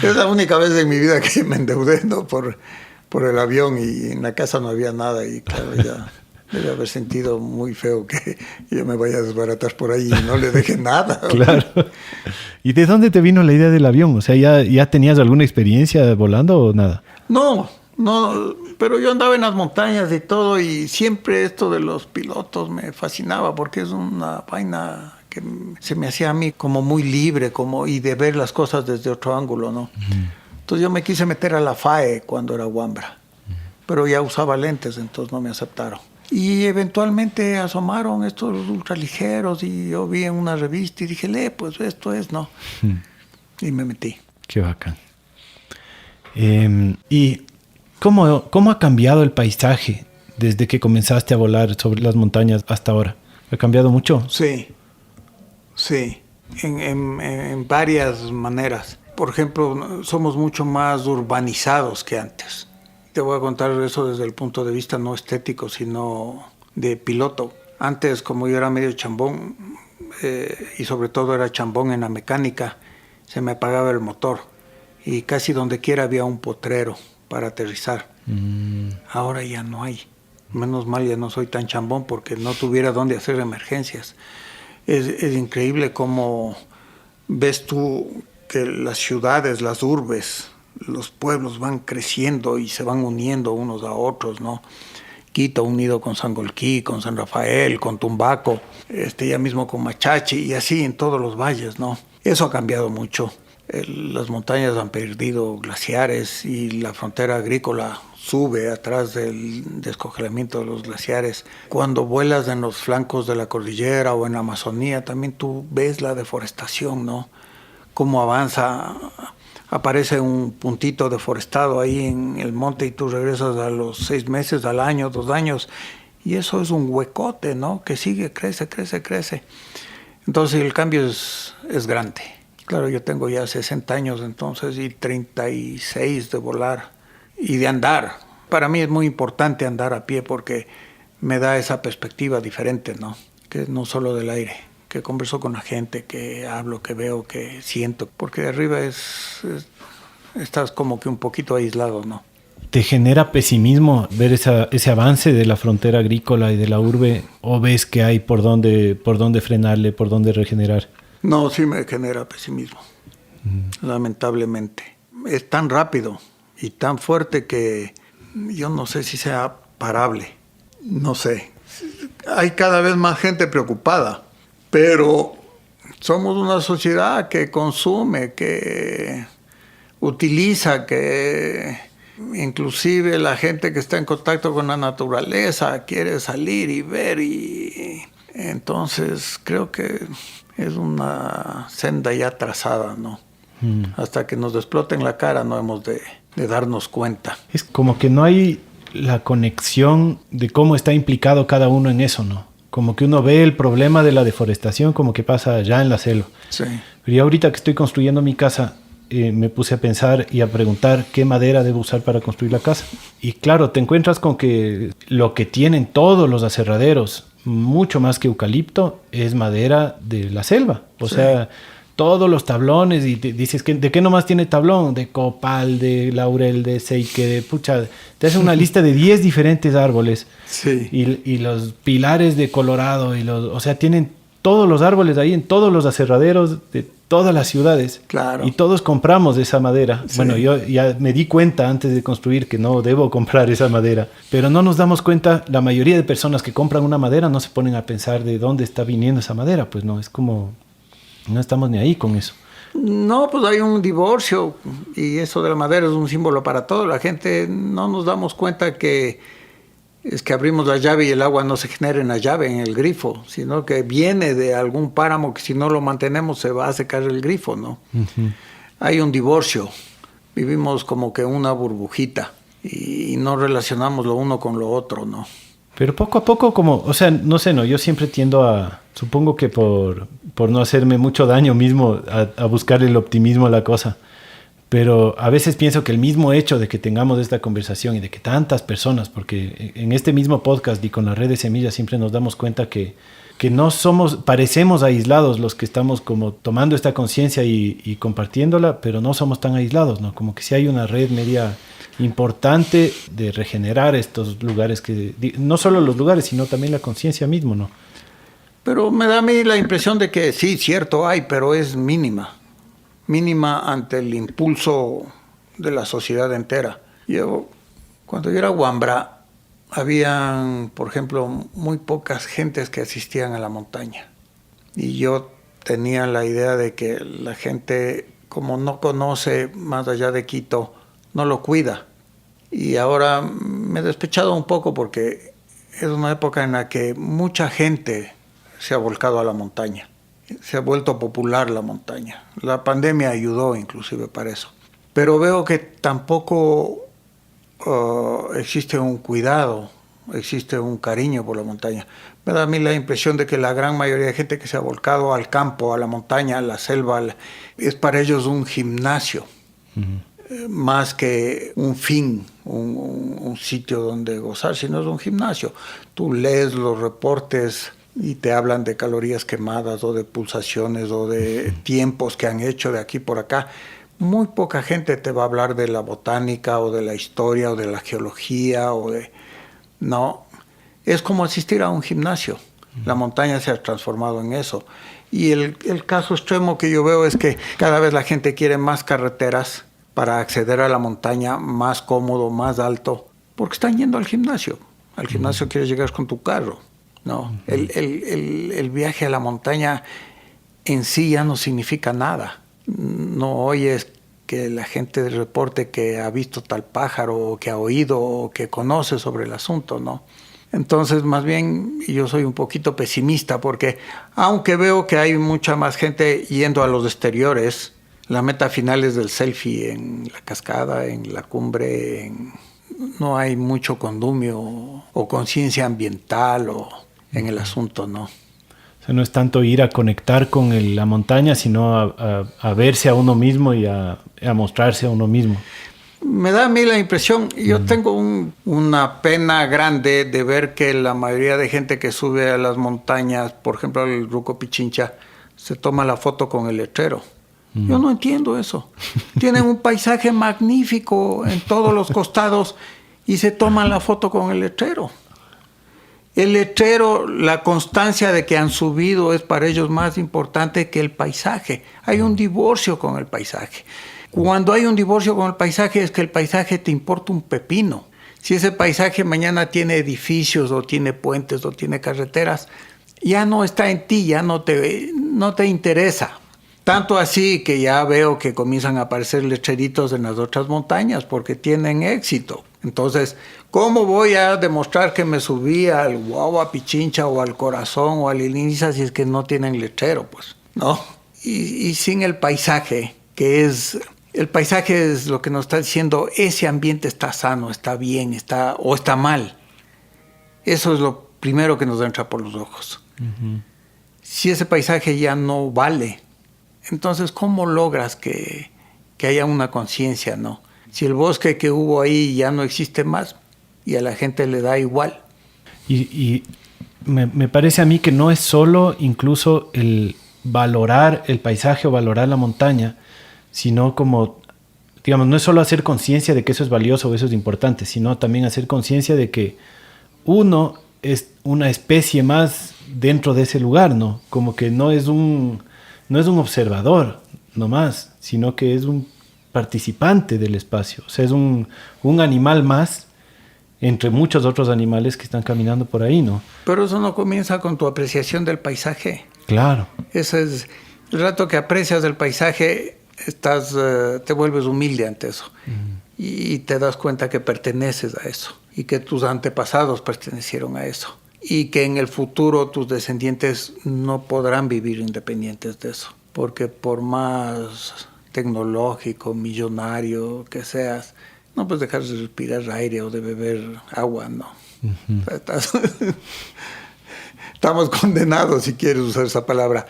Es la única vez en mi vida que me endeudé, ¿no? por el avión, y en la casa no había nada, y claro, ya debe haber sentido muy feo que yo me vaya a desbaratar por ahí y no le deje nada. Claro. ¿Y de dónde te vino la idea del avión? O sea, ¿ya tenías alguna experiencia volando o nada? No, pero yo andaba en las montañas y todo, y siempre esto de los pilotos me fascinaba porque es una vaina que se me hacía a mí como muy libre, y de ver las cosas desde otro ángulo, ¿no? Entonces yo me quise meter a la FAE cuando era Wambra, pero ya usaba lentes, entonces no me aceptaron. Y eventualmente asomaron estos ultraligeros y yo vi en una revista y dije, pues esto es, ¿no? Y me metí. Qué bacán. ¿Y cómo ha cambiado el paisaje desde que comenzaste a volar sobre las montañas hasta ahora? ¿Ha cambiado mucho? Sí, en varias maneras. Por ejemplo, somos mucho más urbanizados que antes. Te voy a contar eso desde el punto de vista no estético, sino de piloto. Antes, como yo era medio chambón, y sobre todo era chambón en la mecánica, se me apagaba el motor y casi donde quiera había un potrero para aterrizar. Ahora ya no hay. Menos mal ya no soy tan chambón porque no tuviera dónde hacer emergencias. Es increíble cómo ves tú que las ciudades, las urbes, los pueblos van creciendo y se van uniendo unos a otros, ¿no? Quito unido con Sangolquí, con San Rafael, con Tumbaco, ya mismo con Machachi, y así en todos los valles, ¿no? Eso ha cambiado mucho. Las montañas han perdido glaciares y la frontera agrícola sube atrás del descongelamiento de los glaciares. Cuando vuelas en los flancos de la cordillera o en la Amazonía, también tú ves la deforestación, ¿no? Cómo avanza, aparece un puntito deforestado ahí en el monte y tú regresas a los 6 meses, al año, 2 años, y eso es un huecote, ¿no? Que sigue, crece. Entonces el cambio es grande. Claro, yo tengo ya 60 años entonces y 36 de volar y de andar. Para mí es muy importante andar a pie porque me da esa perspectiva diferente, ¿no? Que no solo del aire. Que converso con la gente, que hablo, que veo, que siento, porque de arriba estás como que un poquito aislado, ¿no? ¿Te genera pesimismo ver ese avance de la frontera agrícola y de la urbe, o ves que hay por dónde frenarle, por dónde regenerar? No, sí me genera pesimismo, lamentablemente. Es tan rápido y tan fuerte que yo no sé si sea parable, no sé. Hay cada vez más gente preocupada. Pero somos una sociedad que consume, que utiliza, que inclusive la gente que está en contacto con la naturaleza quiere salir y ver, y entonces creo que es una senda ya trazada, ¿no? Hasta que nos exploten la cara no hemos de darnos cuenta. Es como que no hay la conexión de cómo está implicado cada uno en eso, ¿no? Como que uno ve el problema de la deforestación como que pasa allá en la selva. Sí. Pero ya ahorita que estoy construyendo mi casa, me puse a pensar y a preguntar qué madera debo usar para construir la casa. Y claro, te encuentras con que lo que tienen todos los aserraderos, mucho más que eucalipto, es madera de la selva. O sea, todos los tablones, y te dices, ¿de qué nomás tiene tablón? De copal, de laurel, de seique, de pucha. Te hace una lista de 10 diferentes árboles. Sí. Y los pilares de Colorado, o sea, tienen todos los árboles ahí en todos los aserraderos de todas las ciudades. Claro. Y todos compramos esa madera. Sí. Bueno, yo ya me di cuenta antes de construir que no debo comprar esa madera. Pero no nos damos cuenta, la mayoría de personas que compran una madera no se ponen a pensar de dónde está viniendo esa madera. Pues no, es como... No estamos ni ahí con eso. No, pues hay un divorcio y eso de la madera es un símbolo para todo. La gente no nos damos cuenta que es que abrimos la llave y el agua no se genera en la llave, en el grifo, sino que viene de algún páramo que si no lo mantenemos se va a secar el grifo, ¿no? Uh-huh. Hay un divorcio, vivimos como que una burbujita y no relacionamos lo uno con lo otro, ¿no? Pero poco a poco como, o sea, no sé, no, yo siempre tiendo a, supongo que por no hacerme mucho daño mismo, a buscar el optimismo a la cosa. Pero a veces pienso que el mismo hecho de que tengamos esta conversación y de que tantas personas, porque en este mismo podcast y con la red de semillas siempre nos damos cuenta que no somos, parecemos aislados los que estamos como tomando esta conciencia y compartiéndola, pero no somos tan aislados, ¿no? Como que sí hay una red media importante de regenerar estos lugares, que no solo los lugares, sino también la conciencia mismo, ¿no? Pero me da a mí la impresión de que sí, cierto hay, pero es mínima ante el impulso de la sociedad entera. Cuando yo era Wambra, habían, por ejemplo, muy pocas gentes que asistían a la montaña. Y yo tenía la idea de que la gente, como no conoce más allá de Quito, no lo cuida. Y ahora me he despechado un poco porque es una época en la que mucha gente se ha volcado a la montaña. Se ha vuelto popular la montaña. La pandemia ayudó inclusive para eso. Pero veo que tampoco existe un cuidado, existe un cariño por la montaña. Me da a mí la impresión de que la gran mayoría de gente que se ha volcado al campo, a la montaña, a la selva, es para ellos un gimnasio, más que un fin, un sitio donde gozar, sino es un gimnasio. Tú lees los reportes y te hablan de calorías quemadas o de pulsaciones o de tiempos que han hecho de aquí por acá. Muy poca gente te va a hablar de la botánica o de la historia o de la geología No, es como asistir a un gimnasio. La montaña se ha transformado en eso. Y el caso extremo que yo veo es que cada vez la gente quiere más carreteras para acceder a la montaña, más cómodo, más alto, porque están yendo al gimnasio. Al gimnasio quieres llegar con tu carro. No, el viaje a la montaña en sí ya no significa nada. No oyes que la gente reporte que ha visto tal pájaro, o que ha oído, o que conoce sobre el asunto, ¿no? Entonces, más bien, yo soy un poquito pesimista porque, aunque veo que hay mucha más gente yendo a los exteriores, la meta final es del selfie en la cascada, en la cumbre, no hay mucho condumio o conciencia ambiental en el asunto, ¿no? O sea, no es tanto ir a conectar con la montaña, sino a verse a uno mismo y a mostrarse a uno mismo. Me da a mí la impresión, yo tengo una pena grande de ver que la mayoría de gente que sube a las montañas, por ejemplo el Ruco Pichincha, se toma la foto con el letrero. Yo no entiendo eso. Tienen un paisaje magnífico en todos los costados y se toman la foto con el letrero. El letrero, la constancia de que han subido es para ellos más importante que el paisaje. Hay un divorcio con el paisaje. Cuando hay un divorcio con el paisaje es que el paisaje te importa un pepino. Si ese paisaje mañana tiene edificios o tiene puentes o tiene carreteras, ya no está en ti, ya no te interesa. Tanto así que ya veo que comienzan a aparecer letreritos en las otras montañas porque tienen éxito. Entonces, ¿cómo voy a demostrar que me subí al Huaua Pichincha o al Corazón o al Iliniza si es que no tienen letrero? Pues, ¿no? Y sin el paisaje, el paisaje es lo que nos está diciendo, ese ambiente está sano, está bien, está mal. Eso es lo primero que nos entra por los ojos. Uh-huh. Si ese paisaje ya no vale, entonces, ¿cómo logras que haya una conciencia, no? Si el bosque que hubo ahí ya no existe más y a la gente le da igual. Y me parece a mí que no es solo incluso el valorar el paisaje o valorar la montaña, sino como, digamos, no es solo hacer conciencia de que eso es valioso o eso es importante, sino también hacer conciencia de que uno es una especie más dentro de ese lugar, ¿no? Como que no es un observador nomás, sino que es un participante del espacio. O sea, es un animal más entre muchos otros animales que están caminando por ahí, ¿no? Pero eso no comienza con tu apreciación del paisaje. Claro. Eso es, El rato que aprecias el paisaje, te vuelves humilde ante eso. Y te das cuenta que perteneces a eso y que tus antepasados pertenecieron a eso y que en el futuro tus descendientes no podrán vivir independientes de eso, porque por más tecnológico, millonario que seas, no puedes dejar de respirar aire o de beber agua, no. Estamos condenados, si quieres usar esa palabra,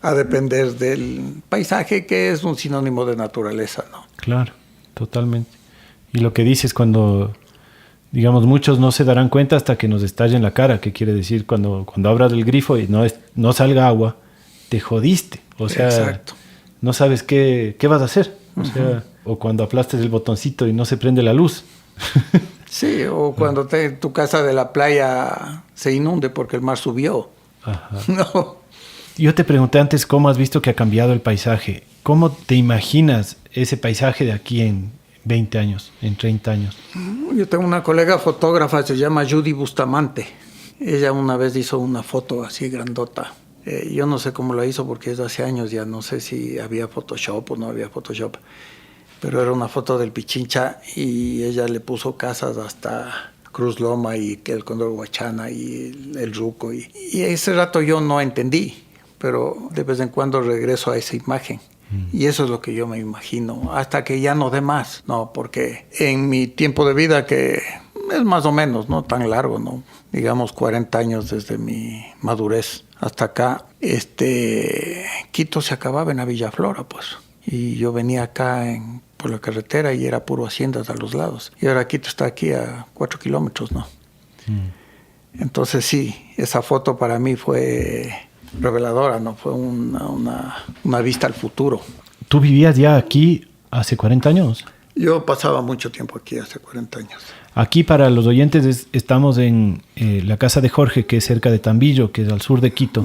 a depender del paisaje, que es un sinónimo de naturaleza, ¿no? Claro, totalmente. Y lo que dices cuando, digamos, muchos no se darán cuenta hasta que nos estalle en la cara, que quiere decir cuando abras el grifo y no salga agua, te jodiste. O sea, exacto. No sabes qué vas a hacer. O sea, o cuando aplastes el botoncito y no se prende la luz. Sí, o cuando tu casa de la playa se inunde porque el mar subió. Ajá. No. Yo te pregunté antes cómo has visto que ha cambiado el paisaje. ¿Cómo te imaginas ese paisaje de aquí en 20 años, en 30 años? Yo tengo una colega fotógrafa, se llama Judy Bustamante. Ella una vez hizo una foto así grandota. Yo no sé cómo la hizo porque es de hace años ya. No sé si había Photoshop o no había Photoshop. Pero era una foto del Pichincha y ella le puso casas hasta Cruz Loma y el Cóndor Huachana y el Ruco. Y ese rato yo no entendí, pero de vez en cuando regreso a esa imagen. Y eso es lo que yo me imagino, hasta que ya no dé más, ¿no? Porque en mi tiempo de vida, que es más o menos, no tan largo, ¿no? Digamos 40 años desde mi madurez hasta acá, Quito se acababa en la Villaflora, pues. Y yo venía acá por la carretera y era puro haciendas a los lados. Y ahora Quito está aquí a 4 kilómetros, ¿no? Entonces sí, esa foto para mí fue reveladora, ¿no? Fue una vista al futuro. ¿Tú vivías ya aquí hace 40 años? Yo pasaba mucho tiempo aquí hace 40 años. Aquí, para los oyentes, estamos en la casa de Jorge, que es cerca de Tambillo, que es al sur de Quito.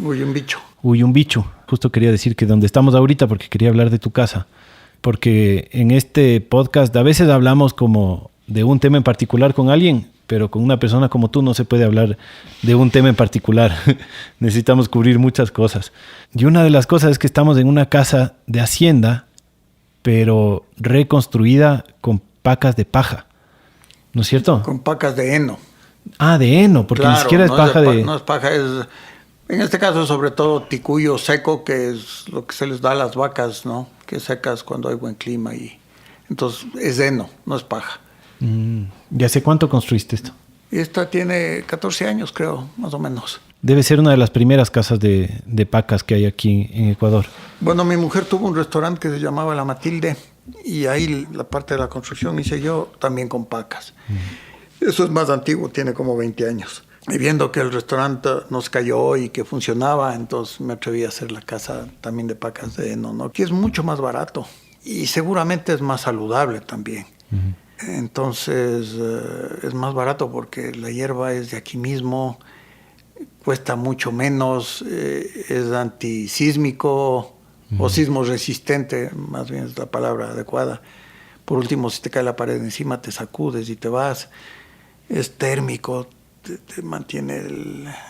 Uyumbicho. Justo quería decir que donde estamos ahorita, porque quería hablar de tu casa. Porque en este podcast a veces hablamos como de un tema en particular con alguien, pero con una persona como tú no se puede hablar de un tema en particular. Necesitamos cubrir muchas cosas. Y una de las cosas es que estamos en una casa de hacienda, pero reconstruida con pacas de paja. ¿No es cierto? Con pacas de heno. Ah, de heno, porque claro, ni siquiera es paja de... No es paja, es... En este caso, sobre todo, ticuyo seco, que es lo que se les da a las vacas, ¿no? Que secas cuando hay buen clima. Entonces, es heno, no es paja. ¿Y hace cuánto construiste esto? Esta tiene 14 años, creo, más o menos. Debe ser una de las primeras casas de pacas que hay aquí en Ecuador. Bueno, mi mujer tuvo un restaurante que se llamaba La Matilde, y ahí la parte de la construcción hice yo también con pacas. Eso es más antiguo, tiene como 20 años. Y viendo que el restaurante nos cayó y que funcionaba, entonces me atreví a hacer la casa también de pacas de heno, ¿no? Que es mucho más barato y seguramente es más saludable también. Entonces es más barato porque la hierba es de aquí mismo, cuesta mucho menos, es antisísmico o sismo resistente, más bien es la palabra adecuada. Por último, si te cae la pared encima, te sacudes y te vas. Es térmico, te mantiene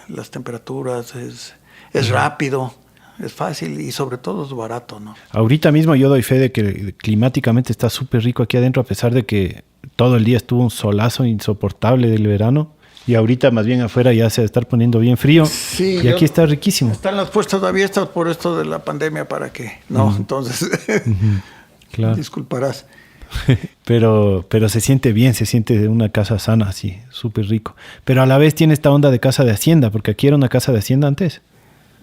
las temperaturas, es rápido, es fácil y sobre todo es barato, ¿no? Ahorita mismo yo doy fe de que climáticamente está súper rico aquí adentro, a pesar de que todo el día estuvo un solazo insoportable del verano. Y ahorita más bien afuera ya se va a estar poniendo bien frío. Sí, y aquí está riquísimo. Están las puertas abiertas por esto de la pandemia, ¿para qué? No, entonces, claro. Disculparás. Pero se siente bien, se siente una casa sana, así, súper rico. Pero a la vez tiene esta onda de casa de hacienda, porque aquí era una casa de hacienda antes.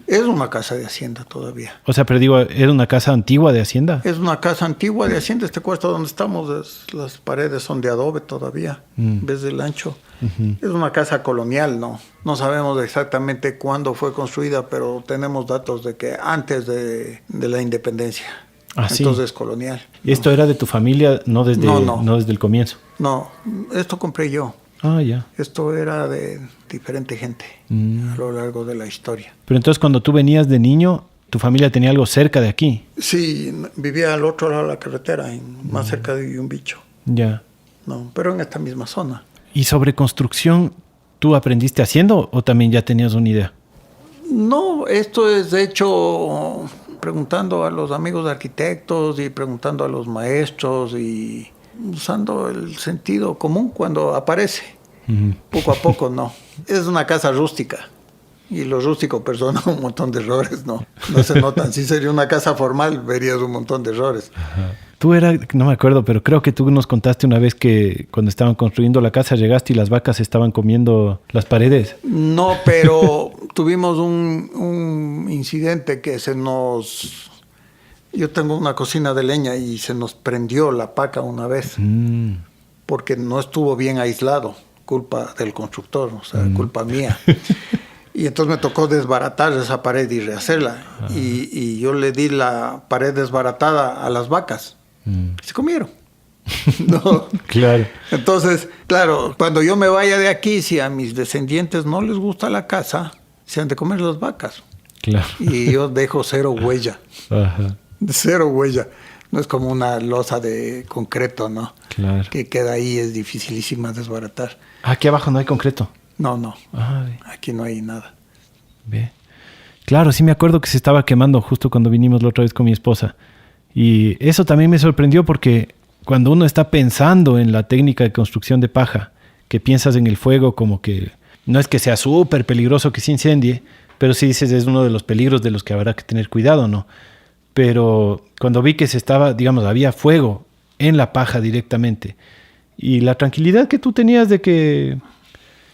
Es una casa de hacienda todavía. O sea, pero digo, ¿era una casa antigua de hacienda? Es una casa antigua de hacienda. Este cuarto donde estamos, las paredes son de adobe todavía, en vez del ancho. Es una casa colonial, ¿no? No sabemos exactamente cuándo fue construida, pero tenemos datos de que antes de la independencia. Ah, entonces sí. Colonial. ¿Y esto era de tu familia, no desde el comienzo? No, esto compré yo. Ah, ya. Esto era de diferente gente a lo largo de la historia. Pero entonces cuando tú venías de niño, ¿tu familia tenía algo cerca de aquí? Sí, vivía al otro lado de la carretera, más cerca de Uyumbicho. Ya. No, pero en esta misma zona. ¿Y sobre construcción, tú aprendiste haciendo o también ya tenías una idea? No, esto es de hecho preguntando a los amigos arquitectos y preguntando a los maestros y usando el sentido común cuando aparece. Poco a poco, no. Es una casa rústica. Y lo rústico perdona un montón de errores, ¿no? No se notan. Si sería una casa formal, verías un montón de errores. Ajá. No me acuerdo, pero creo que tú nos contaste una vez que cuando estaban construyendo la casa llegaste y las vacas estaban comiendo las paredes. No, pero tuvimos un incidente que Yo tengo una cocina de leña y se nos prendió la paca una vez porque no estuvo bien aislado, culpa del constructor, o sea, culpa mía. Y entonces me tocó desbaratar esa pared y rehacerla. Y yo le di la pared desbaratada a las vacas. Se comieron. No. Claro. Entonces, claro, cuando yo me vaya de aquí, si a mis descendientes no les gusta la casa, se han de comer las vacas. Claro. Y yo dejo cero huella. Ajá. Cero huella. No es como una losa de concreto, ¿no? Claro. Que queda ahí, es dificilísima desbaratar. Aquí abajo no hay concreto. No. Ay. Aquí no hay nada. Ve. Claro, sí me acuerdo que se estaba quemando justo cuando vinimos la otra vez con mi esposa. Y eso también me sorprendió porque cuando uno está pensando en la técnica de construcción de paja, que piensas en el fuego como que no es que sea súper peligroso que se incendie, pero sí dices es uno de los peligros de los que habrá que tener cuidado, ¿no? Pero cuando vi que había fuego en la paja directamente y la tranquilidad que tú tenías de que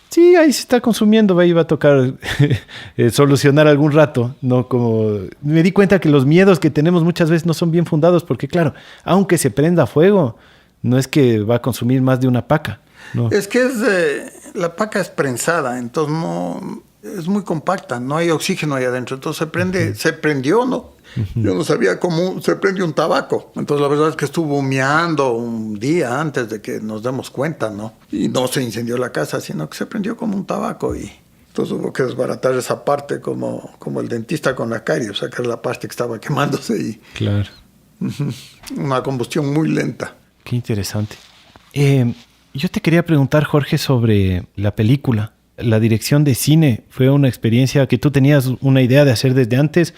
sí, ahí se está consumiendo, ahí va a tocar solucionar algún rato, ¿no? Como me di cuenta que los miedos que tenemos muchas veces no son bien fundados porque, claro, aunque se prenda fuego, no es que va a consumir más de una paca, ¿no? Es que la paca es prensada, entonces no es muy compacta, no hay oxígeno ahí adentro, entonces se prendió, ¿no? Yo no sabía cómo se prende un tabaco. Entonces la verdad es que estuvo humeando un día antes de que nos demos cuenta, ¿no? Y no se incendió la casa, sino que se prendió como un tabaco y entonces hubo que desbaratar esa parte como el dentista con la caries, sacar la parte que estaba quemándose y... Claro. Una combustión muy lenta. Qué interesante. Yo te quería preguntar, Jorge, sobre la película. ¿La dirección de cine fue una experiencia que tú tenías una idea de hacer desde antes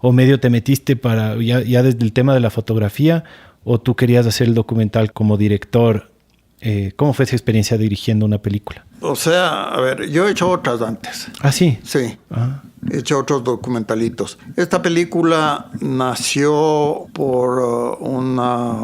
o medio te metiste para ya desde el tema de la fotografía o tú querías hacer el documental como director? ¿Cómo fue esa experiencia dirigiendo una película? O sea, a ver, yo he hecho otras antes. ¿Ah, sí? Sí, he hecho otros documentalitos. Esta película nació por una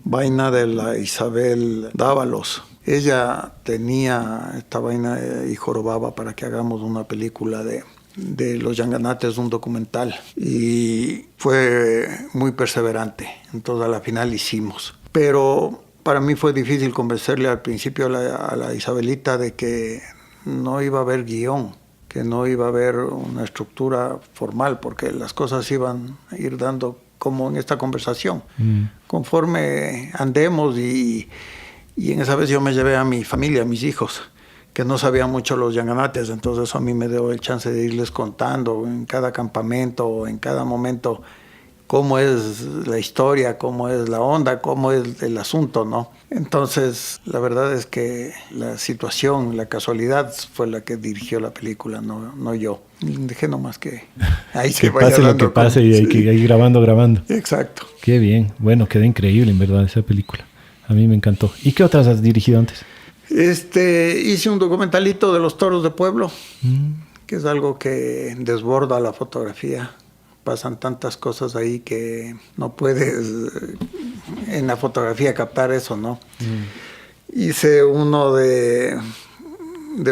vaina de la Isabel Dávalos. Ella tenía esta vaina y jorobaba para que hagamos una película de los Yanganates, un documental. Y fue muy perseverante. Entonces a la final hicimos. Pero para mí fue difícil convencerle al principio a la Isabelita de que no iba a haber guión, que no iba a haber una estructura formal, porque las cosas iban a ir dando como en esta conversación. Conforme andemos y en esa vez yo me llevé a mi familia, a mis hijos, que no sabían mucho los Yanganates, entonces eso a mí me dio el chance de irles contando en cada campamento, en cada momento, cómo es la historia, cómo es la onda, cómo es el asunto, ¿no? Entonces, la verdad es que la situación, la casualidad fue la que dirigió la película, no yo. Dejé nomás que ahí se vaya pase lo que pase y hay que ir grabando. Exacto. Qué bien. Bueno, quedó increíble, en verdad, esa película. A mí me encantó. ¿Y qué otras has dirigido antes? Hice un documentalito de los toros de pueblo, que es algo que desborda la fotografía. Pasan tantas cosas ahí que no puedes en la fotografía captar eso, ¿no? Hice uno de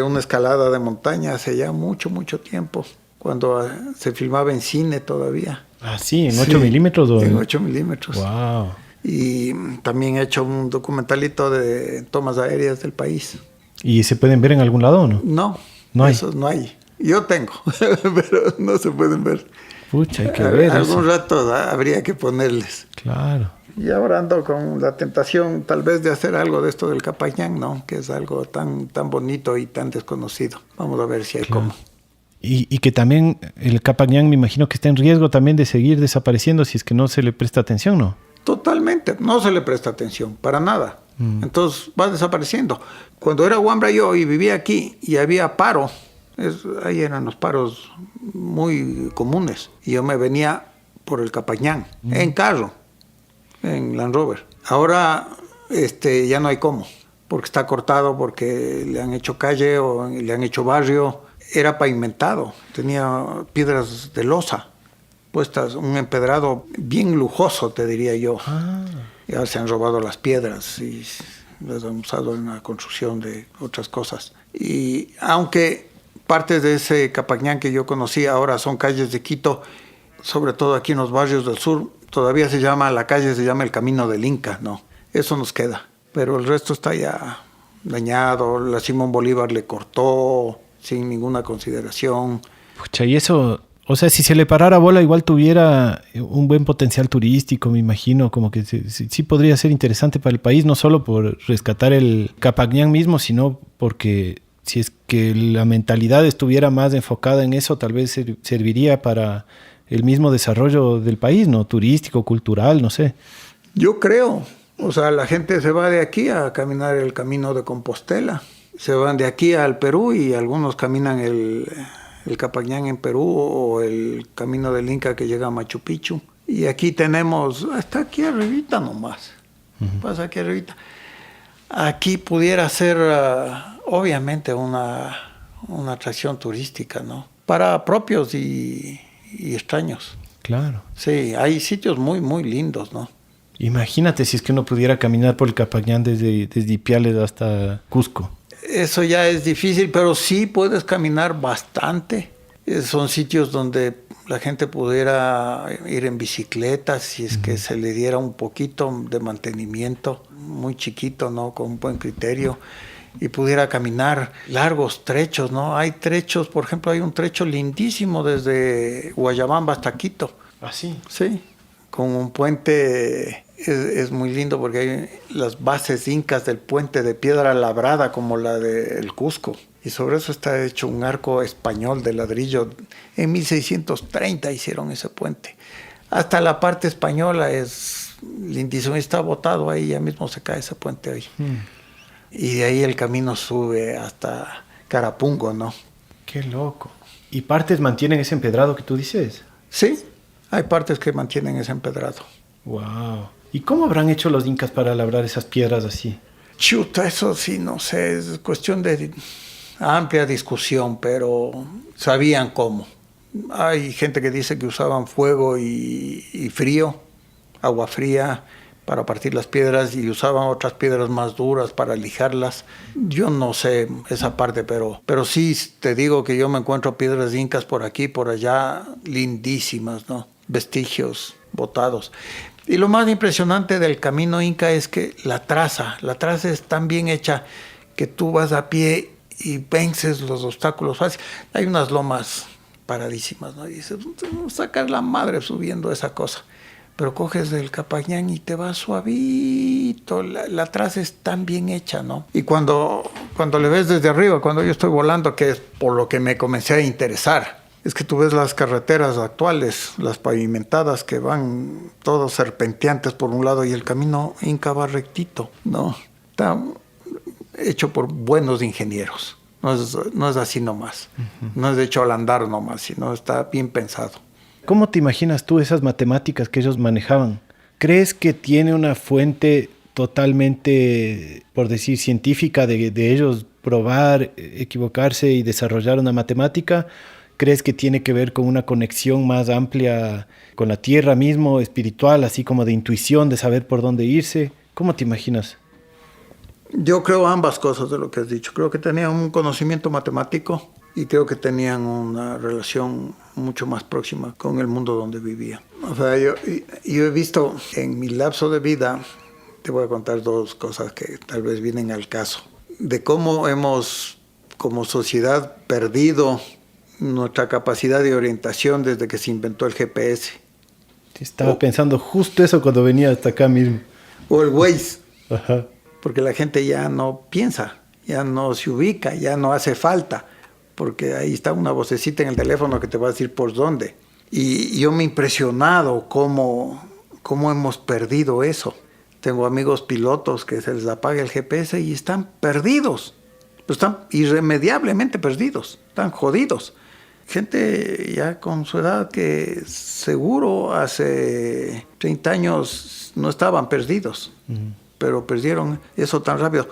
una escalada de montaña hace ya mucho tiempo, cuando se filmaba en cine todavía. Ah, sí, ¿en 8 milímetros? ¿O en 8 milímetros. Wow. Y también he hecho un documentalito de tomas aéreas del país. ¿Y se pueden ver en algún lado o no? No hay. Esos no hay. Yo tengo, pero no se pueden ver. Pucha, hay que ver algún eso. Rato habría que ponerles. Claro. Y ahora ando con la tentación tal vez de hacer algo de esto del Capañán, ¿no? Que es algo tan bonito y tan desconocido. Vamos a ver si hay cómo. Y que también el Capañán me imagino que está en riesgo también de seguir desapareciendo si es que no se le presta atención, ¿no? Totalmente, no se le presta atención, para nada. Entonces va desapareciendo. Cuando era Huambra yo y vivía aquí y había paro, ahí eran los paros muy comunes. Y yo me venía por el Capañán, en carro, en Land Rover. Ahora ya no hay cómo, porque está cortado, porque le han hecho calle o le han hecho barrio. Era pavimentado, tenía piedras de losa puestas, un empedrado bien lujoso, te diría yo. Ya se han robado las piedras y las han usado en la construcción de otras cosas. Y aunque partes de ese Capañán que yo conocí ahora son calles de Quito, sobre todo aquí en los barrios del sur, todavía la calle se llama el Camino del Inca, ¿no? Eso nos queda. Pero el resto está ya dañado, la Simón Bolívar le cortó sin ninguna consideración. Pucha, y eso, o sea, si se le parara bola, igual tuviera un buen potencial turístico, me imagino, como que sí podría ser interesante para el país, no solo por rescatar el Capañán mismo, sino porque si es que la mentalidad estuviera más enfocada en eso, tal vez serviría para el mismo desarrollo del país, ¿no? Turístico, cultural, no sé. Yo creo. O sea, la gente se va de aquí a caminar el Camino de Compostela. Se van de aquí al Perú y algunos caminan el Capañán en Perú o el Camino del Inca que llega a Machu Picchu. Y aquí tenemos, hasta aquí arribita nomás. Pasa aquí arribita. Aquí pudiera ser, obviamente, una atracción turística, ¿no? Para propios y extraños. Claro. Sí, hay sitios muy, muy lindos, ¿no? Imagínate si es que uno pudiera caminar por el Capañán desde Ipiales hasta Cusco. Eso ya es difícil, pero sí puedes caminar bastante. Son sitios donde la gente pudiera ir en bicicleta, si es que se le diera un poquito de mantenimiento, muy chiquito, ¿no? Con un buen criterio, y pudiera caminar largos trechos, ¿no? Hay trechos, por ejemplo, hay un trecho lindísimo desde Guayabamba hasta Quito. ¿Ah, sí? Sí, con un puente. Es muy lindo porque hay las bases incas del puente de piedra labrada como la del Cusco. Y sobre eso está hecho un arco español de ladrillo. En 1630 hicieron ese puente. Hasta la parte española es lindísimo. Está botado ahí, ya mismo se cae ese puente hoy. Y de ahí el camino sube hasta Carapungo, ¿no? Qué loco. ¿Y partes mantienen ese empedrado que tú dices? Sí, hay partes que mantienen ese empedrado. Wow. ¿Y cómo habrán hecho los incas para labrar esas piedras así? Chuta, eso sí, no sé, es cuestión de amplia discusión, pero sabían cómo. Hay gente que dice que usaban fuego y frío, agua fría para partir las piedras, y usaban otras piedras más duras para lijarlas. Yo no sé esa parte, pero sí te digo que yo me encuentro piedras incas por aquí, por allá, lindísimas, ¿no? Vestigios botados. Y lo más impresionante del camino inca es que la traza es tan bien hecha que tú vas a pie y vences los obstáculos fácil. Hay unas lomas paradísimas, ¿no? Y dices, sacas la madre subiendo esa cosa. Pero coges el Capañán y te vas suavito. La traza es tan bien hecha, ¿no? Y cuando le ves desde arriba, cuando yo estoy volando, que es por lo que me comencé a interesar, es que tú ves las carreteras actuales, las pavimentadas, que van todos serpenteantes por un lado, y el camino inca va rectito, ¿no? Está hecho por buenos ingenieros. No es así nomás. No es hecho al andar nomás, sino está bien pensado. ¿Cómo te imaginas tú esas matemáticas que ellos manejaban? ¿Crees que tiene una fuente totalmente, por decir, científica de ellos probar, equivocarse y desarrollar una matemática? ¿Crees que tiene que ver con una conexión más amplia con la tierra mismo, espiritual, así como de intuición, de saber por dónde irse? ¿Cómo te imaginas? Yo creo ambas cosas de lo que has dicho. Creo que tenían un conocimiento matemático y creo que tenían una relación mucho más próxima con el mundo donde vivían. O sea, yo he visto en mi lapso de vida, te voy a contar dos cosas que tal vez vienen al caso, de cómo hemos, como sociedad, perdido nuestra capacidad de orientación desde que se inventó el GPS. Estaba pensando justo eso cuando venía hasta acá mismo. O el Waze. Ajá. Porque la gente ya no piensa, ya no se ubica, ya no hace falta, porque ahí está una vocecita en el teléfono que te va a decir por dónde. Y yo me he impresionado cómo hemos perdido eso. Tengo amigos pilotos que se les apaga el GPS y están perdidos. Están irremediablemente perdidos, están jodidos. Gente ya con su edad que seguro hace 30 años no estaban perdidos, pero perdieron eso tan rápido.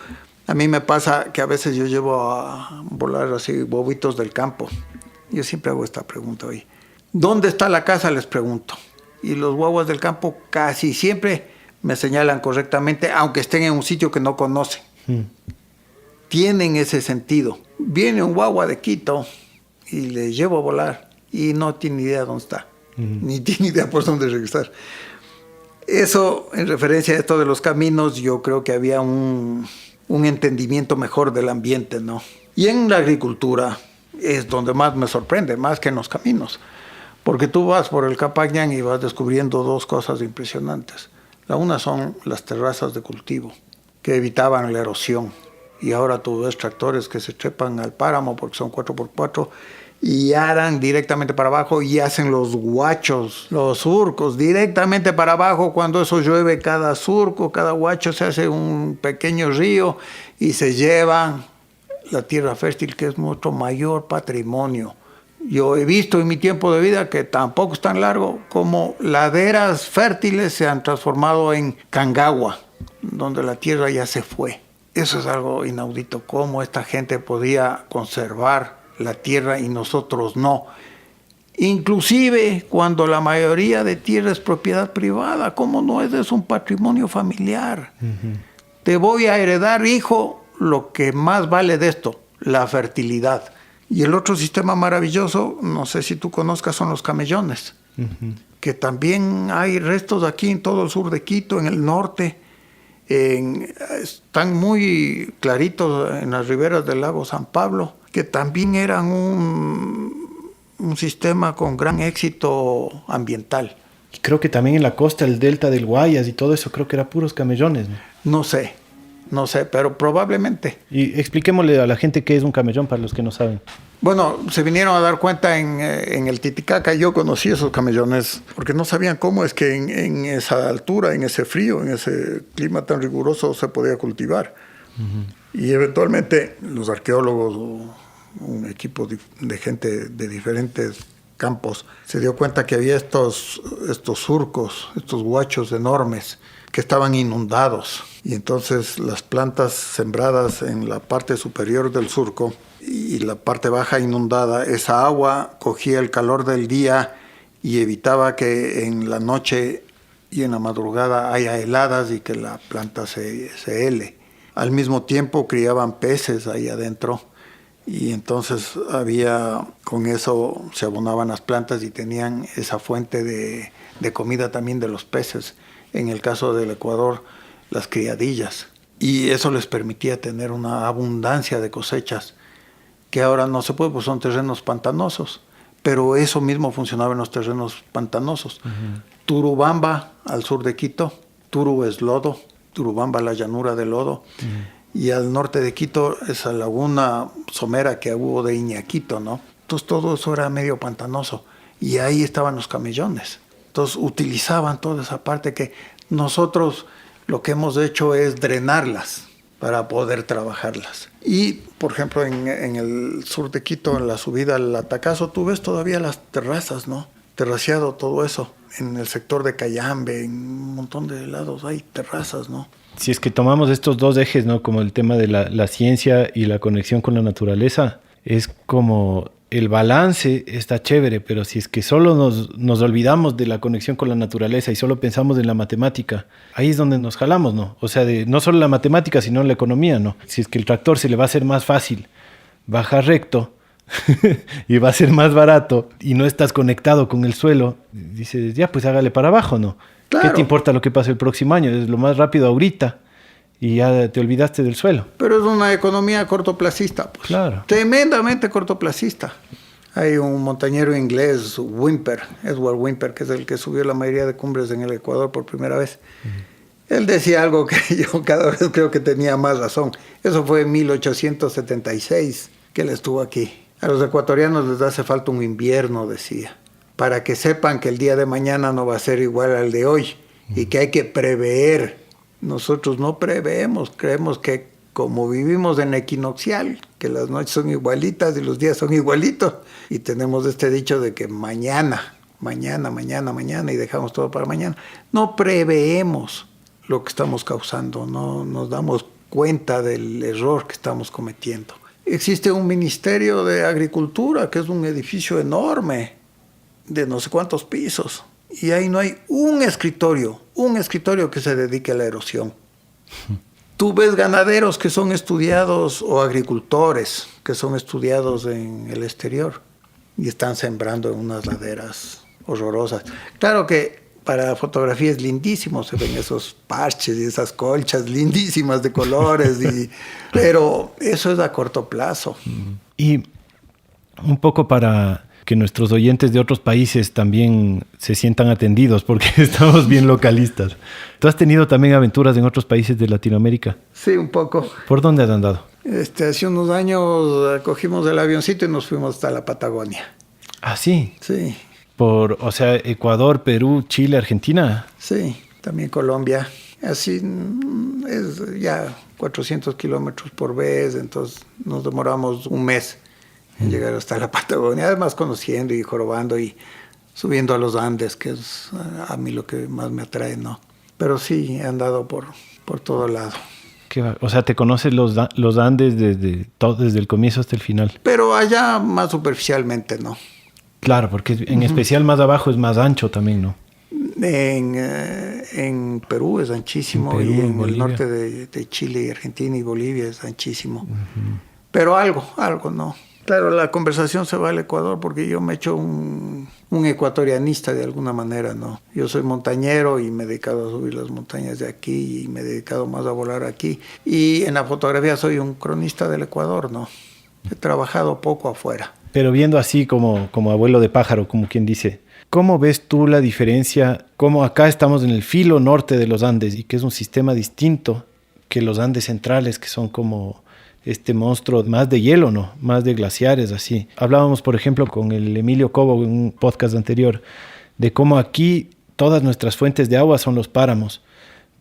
A mí me pasa que a veces yo llevo a volar así bobitos del campo. Yo siempre hago esta pregunta hoy. ¿Dónde está la casa? Les pregunto. Y los guaguas del campo casi siempre me señalan correctamente, aunque estén en un sitio que no conocen. Tienen ese sentido. Viene un guagua de Quito y le llevo a volar y no tiene idea dónde está, ni tiene idea por dónde regresar. Eso, en referencia a esto de los caminos, yo creo que había un entendimiento mejor del ambiente, ¿no? Y en la agricultura es donde más me sorprende, más que en los caminos. Porque tú vas por el Capañán y vas descubriendo dos cosas impresionantes. La una son las terrazas de cultivo, que evitaban la erosión. Y ahora tú ves tractores que se trepan al páramo porque son 4x4 y aran directamente para abajo y hacen los guachos, los surcos, directamente para abajo. Cuando eso llueve, cada surco, cada guacho se hace un pequeño río y se llevan la tierra fértil, que es nuestro mayor patrimonio. Yo he visto en mi tiempo de vida, que tampoco es tan largo, como laderas fértiles se han transformado en Cangagua, donde la tierra ya se fue. Eso es algo inaudito, cómo esta gente podía conservar la tierra y nosotros no. Inclusive cuando la mayoría de tierra es propiedad privada, ¿cómo no es un patrimonio familiar? Te voy a heredar, hijo, lo que más vale de esto, la fertilidad. Y el otro sistema maravilloso, no sé si tú conozcas, son los camellones, que también hay restos aquí en todo el sur de Quito, en el norte. Están muy claritos en las riberas del lago San Pablo, que también eran un sistema con gran éxito ambiental. Creo que también en la costa, el delta del Guayas y todo eso, creo que eran puros camellones, ¿no? No sé, pero probablemente. Y expliquémosle a la gente qué es un camellón para los que no saben. Bueno, se vinieron a dar cuenta en el Titicaca. Yo conocí esos camellones porque no sabían cómo es que en esa altura, en ese frío, en ese clima tan riguroso se podía cultivar. Y eventualmente los arqueólogos o un equipo de gente de diferentes campos se dio cuenta que había estos surcos, estos guachos enormes que estaban inundados. Y entonces las plantas sembradas en la parte superior del surco y la parte baja inundada, esa agua cogía el calor del día y evitaba que en la noche y en la madrugada haya heladas y que la planta se hele. Al mismo tiempo criaban peces ahí adentro y entonces con eso se abonaban las plantas y tenían esa fuente de comida también de los peces. En el caso del Ecuador, las criadillas. Y eso les permitía tener una abundancia de cosechas que ahora no se puede, pues son terrenos pantanosos. Pero eso mismo funcionaba en los terrenos pantanosos. Turubamba, al sur de Quito. Turu es lodo. Turubamba, la llanura de lodo. Y al norte de Quito, esa laguna somera que hubo de Iñaquito, ¿no? Entonces todo eso era medio pantanoso. Y ahí estaban los camellones. Entonces utilizaban toda esa parte que nosotros lo que hemos hecho es drenarlas para poder trabajarlas. Y, por ejemplo, en el sur de Quito, en la subida al Atacazo, tú ves todavía las terrazas, ¿no? Terraciado todo eso. En el sector de Cayambe, en un montón de lados hay terrazas, ¿no? Si es que tomamos estos dos ejes, ¿no? Como el tema de la ciencia y la conexión con la naturaleza, es como el balance está chévere, pero si es que solo nos olvidamos de la conexión con la naturaleza y solo pensamos en la matemática, ahí es donde nos jalamos, ¿no? O sea, no solo la matemática, sino la economía, ¿no? Si es que el tractor se le va a hacer más fácil bajar recto y va a ser más barato y no estás conectado con el suelo, dices, ya, pues hágale para abajo, ¿no? Claro. ¿Qué te importa lo que pase el próximo año? Es lo más rápido ahorita. Y ya te olvidaste del suelo. Pero es una economía cortoplacista, pues. Claro. Tremendamente cortoplacista. Hay un montañero inglés, Edward Whymper, que es el que subió la mayoría de cumbres en el Ecuador por primera vez. Él decía algo que yo cada vez creo que tenía más razón. Eso fue en 1876 que él estuvo aquí. A los ecuatorianos les hace falta un invierno, decía, para que sepan que el día de mañana no va a ser igual al de hoy y que hay que prever. Nosotros no preveemos, creemos que como vivimos en equinoccial, que las noches son igualitas y los días son igualitos, y tenemos este dicho de que mañana, y dejamos todo para mañana, no preveemos lo que estamos causando, no nos damos cuenta del error que estamos cometiendo. Existe un Ministerio de Agricultura, que es un edificio enorme, de no sé cuántos pisos, y ahí no hay un escritorio que se dedique a la erosión. Tú ves ganaderos que son estudiados o agricultores que son estudiados en el exterior y están sembrando en unas laderas horrorosas. Claro que para la fotografía es lindísimo, se ven esos parches y esas colchas lindísimas de colores, pero eso es a corto plazo. Y un poco para que nuestros oyentes de otros países también se sientan atendidos, porque estamos bien localistas. ¿Tú has tenido también aventuras en otros países de Latinoamérica? Sí, un poco. ¿Por dónde has andado? Hace unos años cogimos el avioncito y nos fuimos hasta la Patagonia. ¿Ah, sí? Sí. O sea, Ecuador, Perú, Chile, Argentina. Sí, también Colombia. Así es ya 400 kilómetros por vez, entonces nos demoramos un mes en llegar hasta la Patagonia, además conociendo y jorobando y subiendo a los Andes, que es a mí lo que más me atrae, ¿no? Pero sí, he andado por todo lado. O sea, ¿te conoces los Andes desde el comienzo hasta el final? Pero allá más superficialmente, ¿no? Claro, porque en especial más abajo es más ancho también, ¿no? En Perú es anchísimo, y en el norte de Chile y Argentina y Bolivia es anchísimo. Pero algo, ¿no? Claro, la conversación se va al Ecuador porque yo me he hecho un ecuatorianista de alguna manera, ¿no? Yo soy montañero y me he dedicado a subir las montañas de aquí y me he dedicado más a volar aquí. Y en la fotografía soy un cronista del Ecuador, ¿no? He trabajado poco afuera. Pero viendo así como abuelo de pájaro, como quien dice, ¿cómo ves tú la diferencia? Como acá estamos en el filo norte de los Andes y que es un sistema distinto que los Andes centrales, que son como este monstruo más de hielo, ¿no? Más de glaciares, así. Hablábamos, por ejemplo, con el Emilio Cobo en un podcast anterior, de cómo aquí todas nuestras fuentes de agua son los páramos,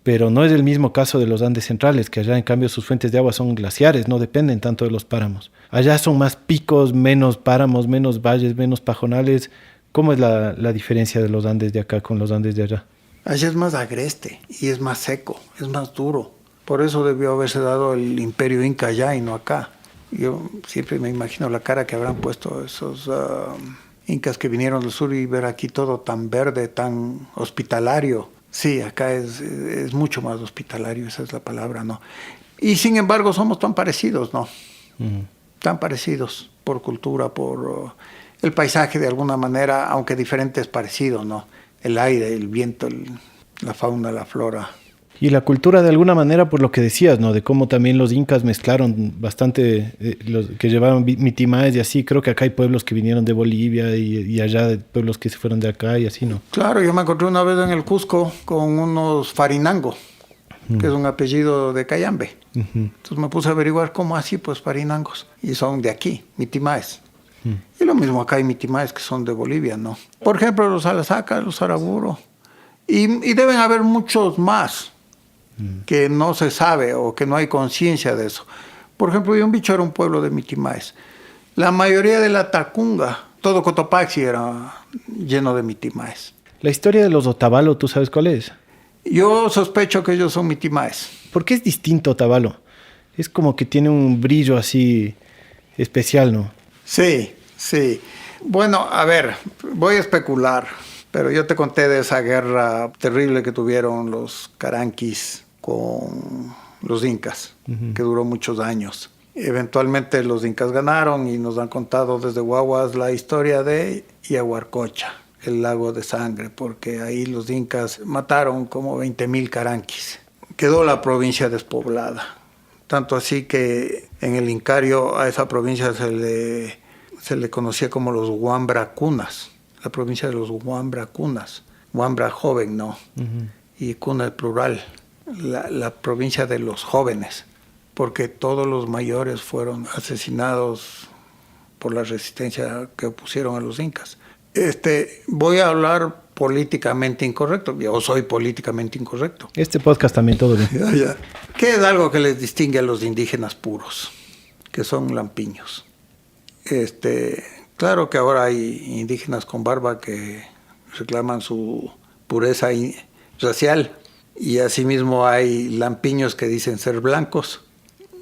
pero no es el mismo caso de los Andes centrales, que allá en cambio sus fuentes de agua son glaciares, no dependen tanto de los páramos. Allá son más picos, menos páramos, menos valles, menos pajonales. ¿Cómo es la diferencia de los Andes de acá con los Andes de allá? Allá es más agreste y es más seco, es más duro. Por eso debió haberse dado el imperio inca allá y no acá. Yo siempre me imagino la cara que habrán puesto esos incas que vinieron del sur y ver aquí todo tan verde, tan hospitalario. Sí, acá es mucho más hospitalario, esa es la palabra, ¿no? Y sin embargo somos tan parecidos, ¿no? Tan parecidos por cultura, por el paisaje de alguna manera, aunque diferente es parecido, ¿no? El aire, el viento, la fauna, la flora. Y la cultura de alguna manera, por lo que decías, ¿no? De cómo también los incas mezclaron bastante, los que llevaban mitimaes y así. Creo que acá hay pueblos que vinieron de Bolivia y allá de pueblos que se fueron de acá y así, ¿no? Claro, yo me encontré una vez en el Cusco con unos Farinango, que es un apellido de Cayambe. Entonces me puse a averiguar cómo así, pues Farinangos. Y son de aquí, mitimaes. Y lo mismo acá hay mitimaes que son de Bolivia, ¿no? Por ejemplo, los Alasaca, los Araburo. Y deben haber muchos más que no se sabe o que no hay conciencia de eso. Por ejemplo, Yumbicho era un pueblo de mitimaes. La mayoría de la Tacunga, todo Cotopaxi era lleno de mitimaes. La historia de los Otavalo, ¿tú sabes cuál es? Yo sospecho que ellos son mitimaes. ¿Por qué es distinto Otavalo? Es como que tiene un brillo así especial, ¿no? Sí, sí. Bueno, a ver, voy a especular, pero yo te conté de esa guerra terrible que tuvieron los caranquis con los incas, que duró muchos años. Eventualmente los incas ganaron y nos han contado desde guaguas la historia de Yaguarcocha, el lago de sangre, porque ahí los incas mataron como 20,000 caranquis. Quedó la provincia despoblada, tanto así que en el Incario a esa provincia se le conocía como los Huambracunas, la provincia de los Huambracunas, Huambra joven, ¿no? Y cuna el plural. La provincia de los jóvenes, porque todos los mayores fueron asesinados por la resistencia que opusieron a los incas. Voy a hablar políticamente incorrecto. Yo soy políticamente incorrecto. Este podcast también todo bien. Ya. ¿Qué es algo que les distingue a los indígenas puros? Que son lampiños. Claro que ahora hay indígenas con barba que reclaman su pureza racial, y asimismo hay lampiños que dicen ser blancos.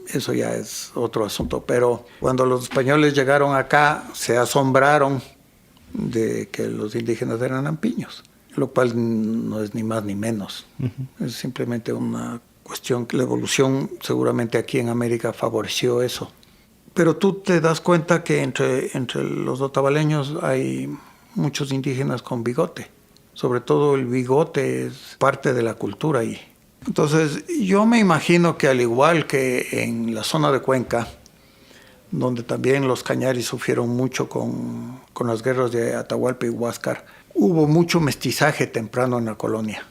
Eso ya es otro asunto, pero cuando los españoles llegaron acá se asombraron de que los indígenas eran lampiños, lo cual no es ni más ni menos. Es simplemente una cuestión que la evolución seguramente aquí en América favoreció eso. Pero tú te das cuenta que entre los otavaleños hay muchos indígenas con bigote. Sobre todo el bigote es parte de la cultura ahí. Entonces yo me imagino que al igual que en la zona de Cuenca, donde también los cañaris sufrieron mucho con las guerras de Atahualpa y Huáscar, hubo mucho mestizaje temprano en la colonia.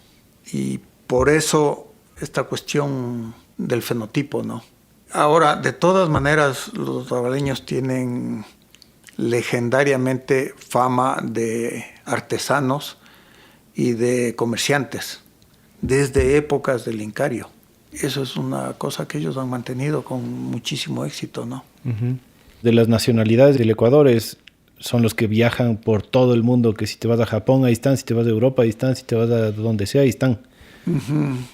Y por eso esta cuestión del fenotipo, ¿no? Ahora, de todas maneras, los otavaleños tienen legendariamente fama de artesanos y de comerciantes, desde épocas del Incario. Eso es una cosa que ellos han mantenido con muchísimo éxito, ¿no? De las nacionalidades del Ecuador son los que viajan por todo el mundo, que si te vas a Japón, ahí están, si te vas a Europa, ahí están, si te vas a donde sea, ahí están.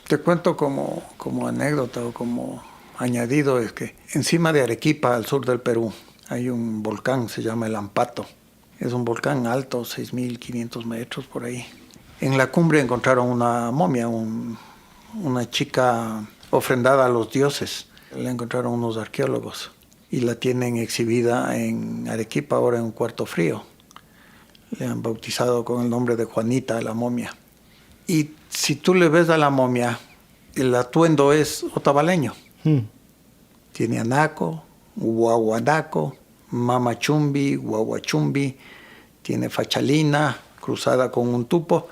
Te cuento como anécdota o como añadido, es que encima de Arequipa, al sur del Perú, hay un volcán, se llama el Ampato. Es un volcán alto, 6.500 metros por ahí. En la cumbre encontraron una momia, una chica ofrendada a los dioses. La encontraron unos arqueólogos y la tienen exhibida en Arequipa, ahora en un cuarto frío. Le han bautizado con el nombre de Juanita, la momia. Y si tú le ves a la momia, el atuendo es otavaleño. Tiene anaco, guaguanaco, mamachumbi, guaguachumbi, tiene fachalina cruzada con un tupo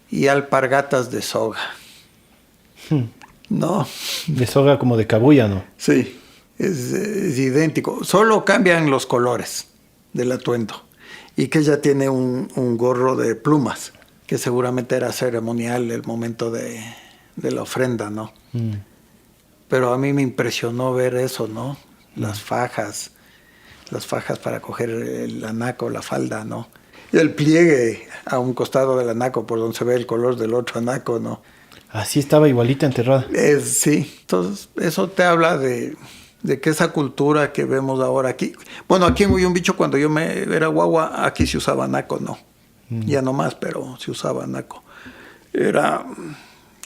y alpargatas de soga. ¿No? De soga como de cabuya, ¿no? Sí, es idéntico. Solo cambian los colores del atuendo. Y que ella tiene un gorro de plumas, que seguramente era ceremonial el momento de la ofrenda, ¿no? Pero a mí me impresionó ver eso, ¿no? Las fajas para coger el anaco, la falda, ¿no? Y el pliegue a un costado del anaco por donde se ve el color del otro anaco, ¿no? Así estaba igualita enterrada. Sí, entonces eso te habla de que esa cultura que vemos ahora aquí... Bueno, aquí en Huyumbicho, cuando yo era guagua, aquí se usaba anaco, ¿no? Ya no más, pero se usaba anaco. Era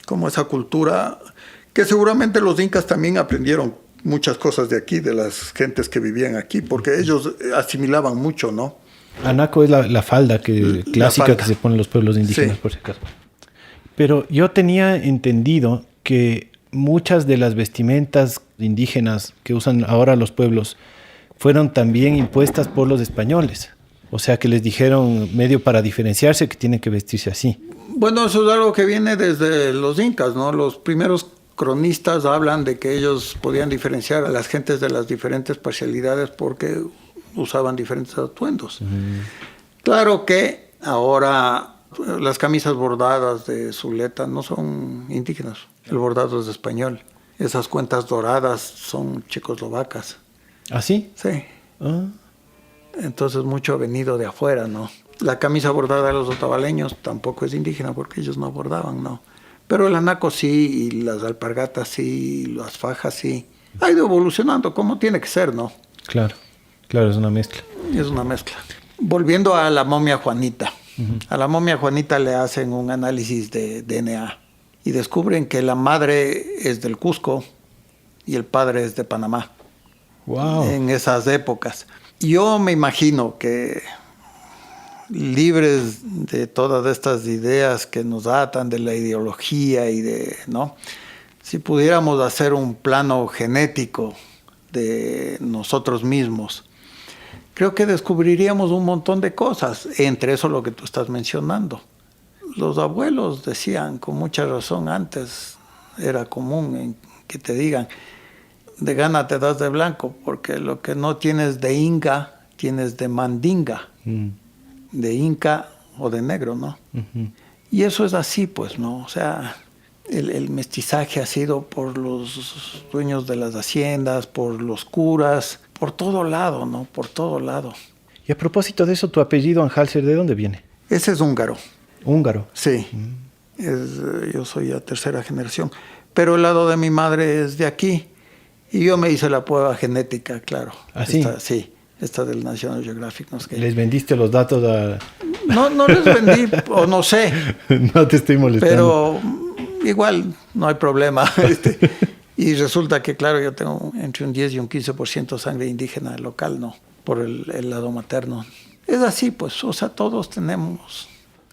como esa cultura que seguramente los incas también aprendieron muchas cosas de aquí, de las gentes que vivían aquí, porque ellos asimilaban mucho, ¿no? Anaco es la falda clásica que se ponen los pueblos indígenas, sí, por si acaso. Pero yo tenía entendido que muchas de las vestimentas indígenas que usan ahora los pueblos fueron también impuestas por los españoles. O sea, que les dijeron, medio para diferenciarse, que tienen que vestirse así. Bueno, eso es algo que viene desde los incas, ¿no? Los primeros cronistas hablan de que ellos podían diferenciar a las gentes de las diferentes parcialidades porque usaban diferentes atuendos. Claro que ahora las camisas bordadas de Zuleta no son indígenas, el bordado es español. Esas cuentas doradas son checoslovacas. ¿Ah, sí? Sí. Entonces mucho ha venido de afuera, ¿no? La camisa bordada de los otavaleños tampoco es indígena porque ellos no bordaban, ¿no? Pero el anaco sí, y las alpargatas sí, y las fajas sí. Ha ido evolucionando como tiene que ser, ¿no? Claro, claro, es una mezcla. Es una mezcla. Volviendo a la momia Juanita. A la momia Juanita le hacen un análisis de DNA y descubren que la madre es del Cusco y el padre es de Panamá. Wow. En esas épocas. Yo me imagino que libres de todas estas ideas que nos atan de la ideología y ¿no? Si pudiéramos hacer un plano genético de nosotros mismos, creo que descubriríamos un montón de cosas, entre eso lo que tú estás mencionando. Los abuelos decían con mucha razón antes, era común que te digan, de gana te das de blanco, porque lo que no tienes de inca, tienes de mandinga. De inca o de negro, ¿no? Uh-huh. Y eso es así, pues, ¿no? O sea, el mestizaje ha sido por los dueños de las haciendas, por los curas, por todo lado, ¿no? Por todo lado. Y a propósito de eso, ¿tu apellido Anhalser de dónde viene? Ese es húngaro. Húngaro. Sí. Yo soy ya tercera generación. Pero el lado de mi madre es de aquí. Y yo me hice la prueba genética, claro. ¿Ah, sí? Esta del National Geographic. No sé qué. ¿Les vendiste los datos a...? No les vendí, o no sé. No te estoy molestando. Pero igual no hay problema. Y resulta que, claro, yo tengo entre un 10 y un 15% sangre indígena local, ¿no? Por el lado materno. Es así, pues, o sea, todos tenemos.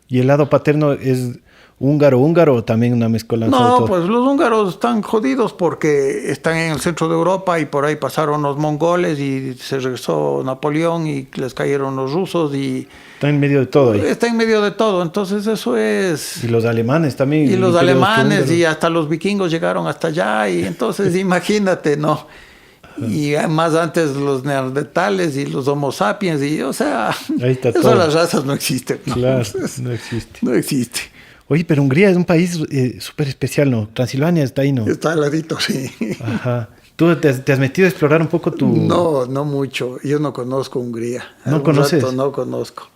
¿Y el lado paterno es húngaro o también una mezcolanza de No, todo? pues los húngaros están jodidos porque están en el centro de Europa y por ahí pasaron los mongoles y se regresó Napoleón y les cayeron los rusos y... Está en medio de todo ahí. Está en medio de todo, entonces eso es... Y los alemanes también. Y los alemanes y hasta los vikingos llegaron hasta allá y entonces imagínate, ¿no? Y más antes los neandertales y los homo sapiens y, o sea, ahí está eso todo. Las razas no existen, ¿no? Claro, no existe. No existe. Oye, pero Hungría es un país súper especial, ¿no? Transilvania está ahí, ¿no? Está al ladito, sí. Ajá. ¿Tú te has metido a explorar un poco tu...? No mucho. Yo no conozco Hungría. ¿No conoces? No conozco.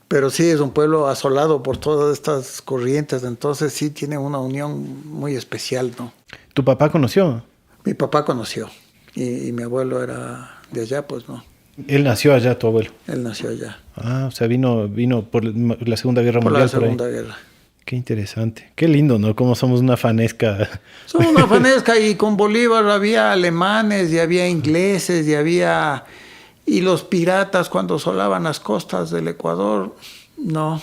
Pero sí es un pueblo asolado por todas estas corrientes, entonces sí tiene una unión muy especial, ¿no? ¿Tu papá conoció? Mi papá conoció y mi abuelo era de allá, pues no. Él nació allá, tu abuelo. Él nació allá. Ah, o sea, vino por la Segunda Guerra Mundial. Por la Segunda Guerra. Qué interesante. Qué lindo, ¿no? Como somos una fanesca. Somos una fanesca y con Bolívar había alemanes y había ingleses y había... Y los piratas cuando asolaban las costas del Ecuador, no.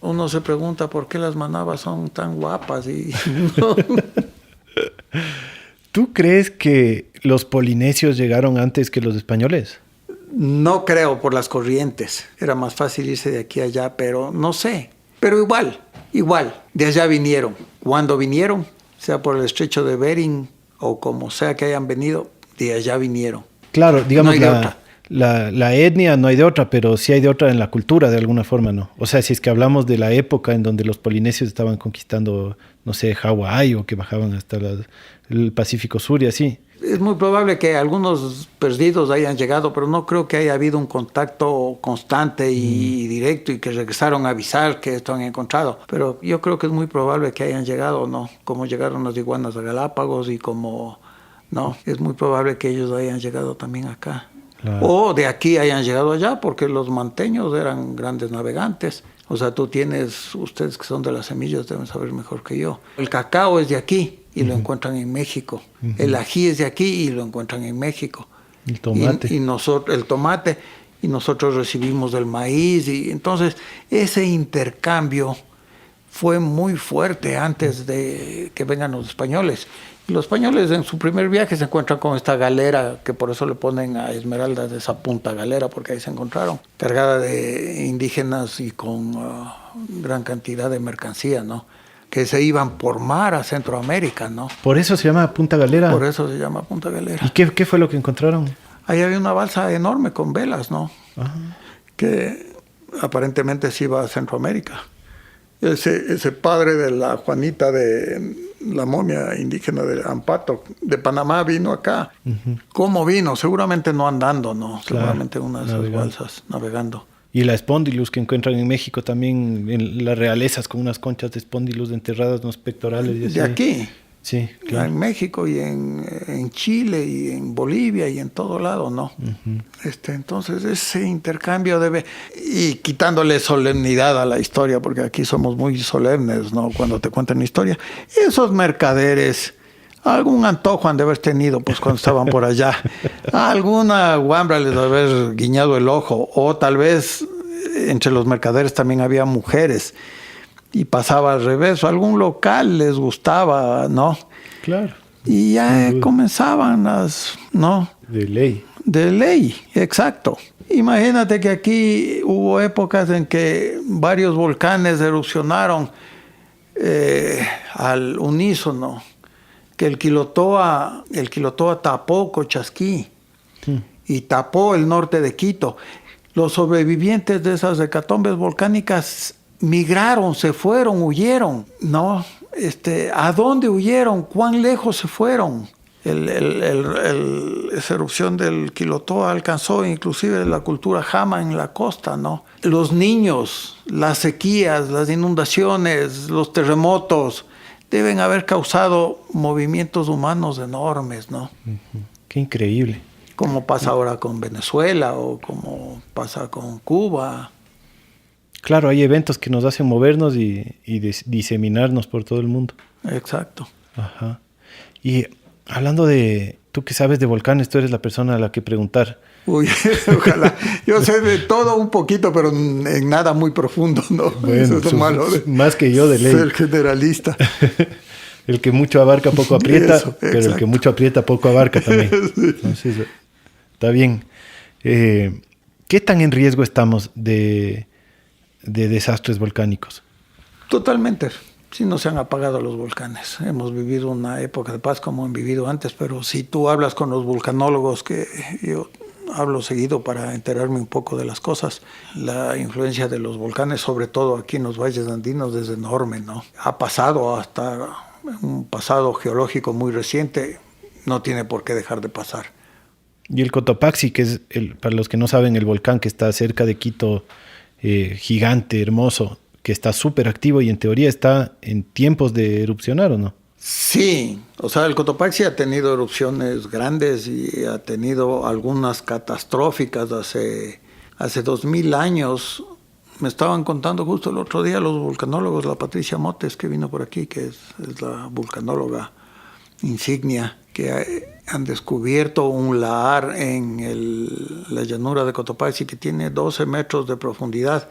Uno se pregunta por qué las manabas son tan guapas y... No. ¿Tú crees que los polinesios llegaron antes que los españoles? No creo por las corrientes. Era más fácil irse de aquí a allá, pero no sé. Pero igual, de allá vinieron. Cuando vinieron, sea por el estrecho de Bering o como sea que hayan venido, de allá vinieron. Claro, digamos no hay de otra. La etnia no hay de otra, pero sí hay de otra en la cultura de alguna forma, ¿no? O sea, si es que hablamos de la época en donde los polinesios estaban conquistando, no sé, Hawái o que bajaban hasta el Pacífico Sur y así. Es muy probable que algunos perdidos hayan llegado, pero no creo que haya habido un contacto constante y directo y que regresaron a avisar que esto han encontrado. Pero yo creo que es muy probable que hayan llegado, ¿no? Como llegaron las iguanas a Galápagos y como... No, es muy probable que ellos hayan llegado también acá. Claro. O de aquí hayan llegado allá, porque los manteños eran grandes navegantes. O sea, ustedes que son de las semillas deben saber mejor que yo. El cacao es de aquí y lo encuentran en México. El ají es de aquí y lo encuentran en México. El tomate. El tomate. Y nosotros recibimos el maíz. Y entonces, ese intercambio fue muy fuerte antes de que vengan los españoles. Los españoles en su primer viaje se encuentran con esta galera, que por eso le ponen a Esmeralda de esa punta galera, porque ahí se encontraron, cargada de indígenas y con gran cantidad de mercancía, ¿no? Que se iban por mar a Centroamérica, ¿no? ¿Por eso se llama Punta Galera? Por eso se llama Punta Galera. ¿Y qué fue lo que encontraron? Ahí había una balsa enorme con velas, ¿no? Ajá. Que aparentemente se iba a Centroamérica. Ese padre de la Juanita de la momia indígena de Ampato, de Panamá, vino acá. Uh-huh. ¿Cómo vino? Seguramente no andando, ¿no? Claro, seguramente una de esas balsas navegando. Y la espondilus que encuentran en México también, en las realezas con unas conchas de espondilus enterradas en los pectorales. Y así. ¿De aquí? Sí, claro. En México y en Chile y en Bolivia y en todo lado, ¿no? Uh-huh. Entonces ese intercambio y quitándole solemnidad a la historia, porque aquí somos muy solemnes, ¿no? Cuando te cuentan la historia, esos mercaderes, algún antojo han de haber tenido, pues cuando estaban por allá, alguna guambra les de haber guiñado el ojo, o tal vez entre los mercaderes también había mujeres. Y pasaba al revés, o algún local les gustaba, ¿no? Claro. Y ya comenzaban ¿no? De ley. De ley, exacto. Imagínate que aquí hubo épocas en que varios volcanes erupcionaron al unísono, que el Quilotoa tapó Cochasquí y tapó el norte de Quito. Los sobrevivientes de esas hecatombes volcánicas migraron, se fueron, huyeron, ¿no? ¿A dónde huyeron? ¿Cuán lejos se fueron? Esa erupción del Quilotoa alcanzó inclusive la cultura Jama en la costa, ¿no? Los niños, las sequías, las inundaciones, los terremotos deben haber causado movimientos humanos enormes, ¿no? Qué increíble. Como pasa ahora con Venezuela o como pasa con Cuba. Claro, hay eventos que nos hacen movernos y diseminarnos por todo el mundo. Exacto. Ajá. Y hablando de, tú que sabes de volcanes, tú eres la persona a la que preguntar. Uy, ojalá. Yo sé de todo un poquito, pero en nada muy profundo, ¿no? Bueno, eso es lo malo de más que yo de ley. Ser generalista. El que mucho abarca, poco aprieta, Eso, pero el que mucho aprieta, poco abarca también. Sí. Entonces, está bien. ¿Qué tan en riesgo estamos de desastres volcánicos? Totalmente. Sí, no se han apagado los volcanes. Hemos vivido una época de paz como han vivido antes, pero si tú hablas con los vulcanólogos, que yo hablo seguido para enterarme un poco de las cosas, la influencia de los volcanes, sobre todo aquí en los valles andinos, es enorme, ¿no? Ha pasado hasta un pasado geológico muy reciente, no tiene por qué dejar de pasar. Y el Cotopaxi, que es, para los que no saben, el volcán que está cerca de Quito, gigante, hermoso, que está súper activo y en teoría está en tiempos de erupcionar, ¿o no? Sí, o sea, el Cotopaxi ha tenido erupciones grandes y ha tenido algunas catastróficas hace 2000 años. Me estaban contando justo el otro día los vulcanólogos, la Patricia Motes, que vino por aquí, que es la vulcanóloga insignia, que han descubierto un lahar en la llanura de Cotopaxi que tiene 12 metros de profundidad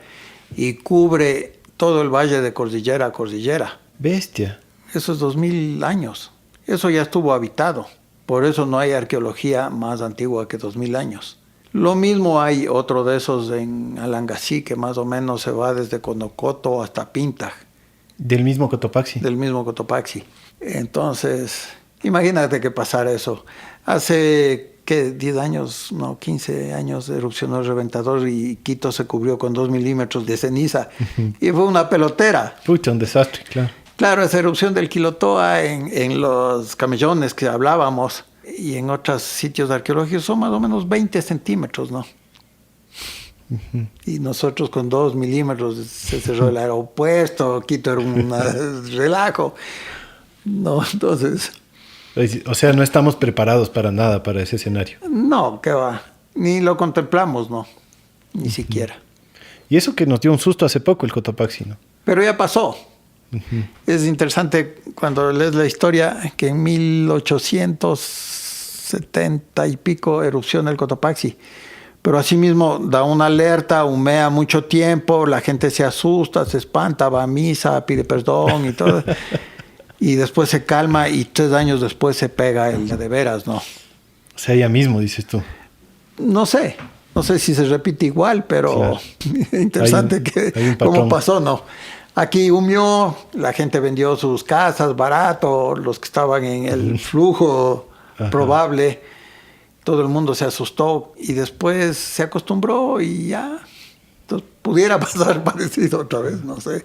y cubre todo el valle de cordillera a cordillera. Bestia. Eso es 2000 años. Eso ya estuvo habitado. Por eso no hay arqueología más antigua que 2000 años. Lo mismo hay otro de esos en Alangasí, que más o menos se va desde Conocoto hasta Pintaj. Del mismo Cotopaxi. Del mismo Cotopaxi. Entonces, imagínate que pasara eso. Hace, ¿qué? 10 años, no, 15 años erupcionó el Reventador y Quito se cubrió con 2 milímetros de ceniza. Y fue una pelotera. Pucha, un desastre, claro. Claro, esa erupción del Quilotoa en los camellones que hablábamos y en otros sitios arqueológicos son más o menos 20 centímetros, ¿no? Y nosotros con 2 milímetros se cerró el aeropuerto, Quito era un relajo. No, entonces... O sea, no estamos preparados para nada para ese escenario. No, qué va. Ni lo contemplamos, no. Ni siquiera. Y eso que nos dio un susto hace poco el Cotopaxi, ¿no? Pero ya pasó. Es interesante cuando lees la historia que en 1870 y pico erupciona el Cotopaxi. Pero asimismo da una alerta, humea mucho tiempo, la gente se asusta, se espanta, va a misa, pide perdón y todo. Y después se calma y 3 años después se pega el de veras, ¿no? O sea, ya mismo, dices tú. No sé si se repite igual, pero claro. Interesante cómo pasó, ¿no? Aquí humió, la gente vendió sus casas barato, los que estaban en el flujo probable, todo el mundo se asustó y después se acostumbró y ya. Entonces, pudiera pasar parecido otra vez, no sé.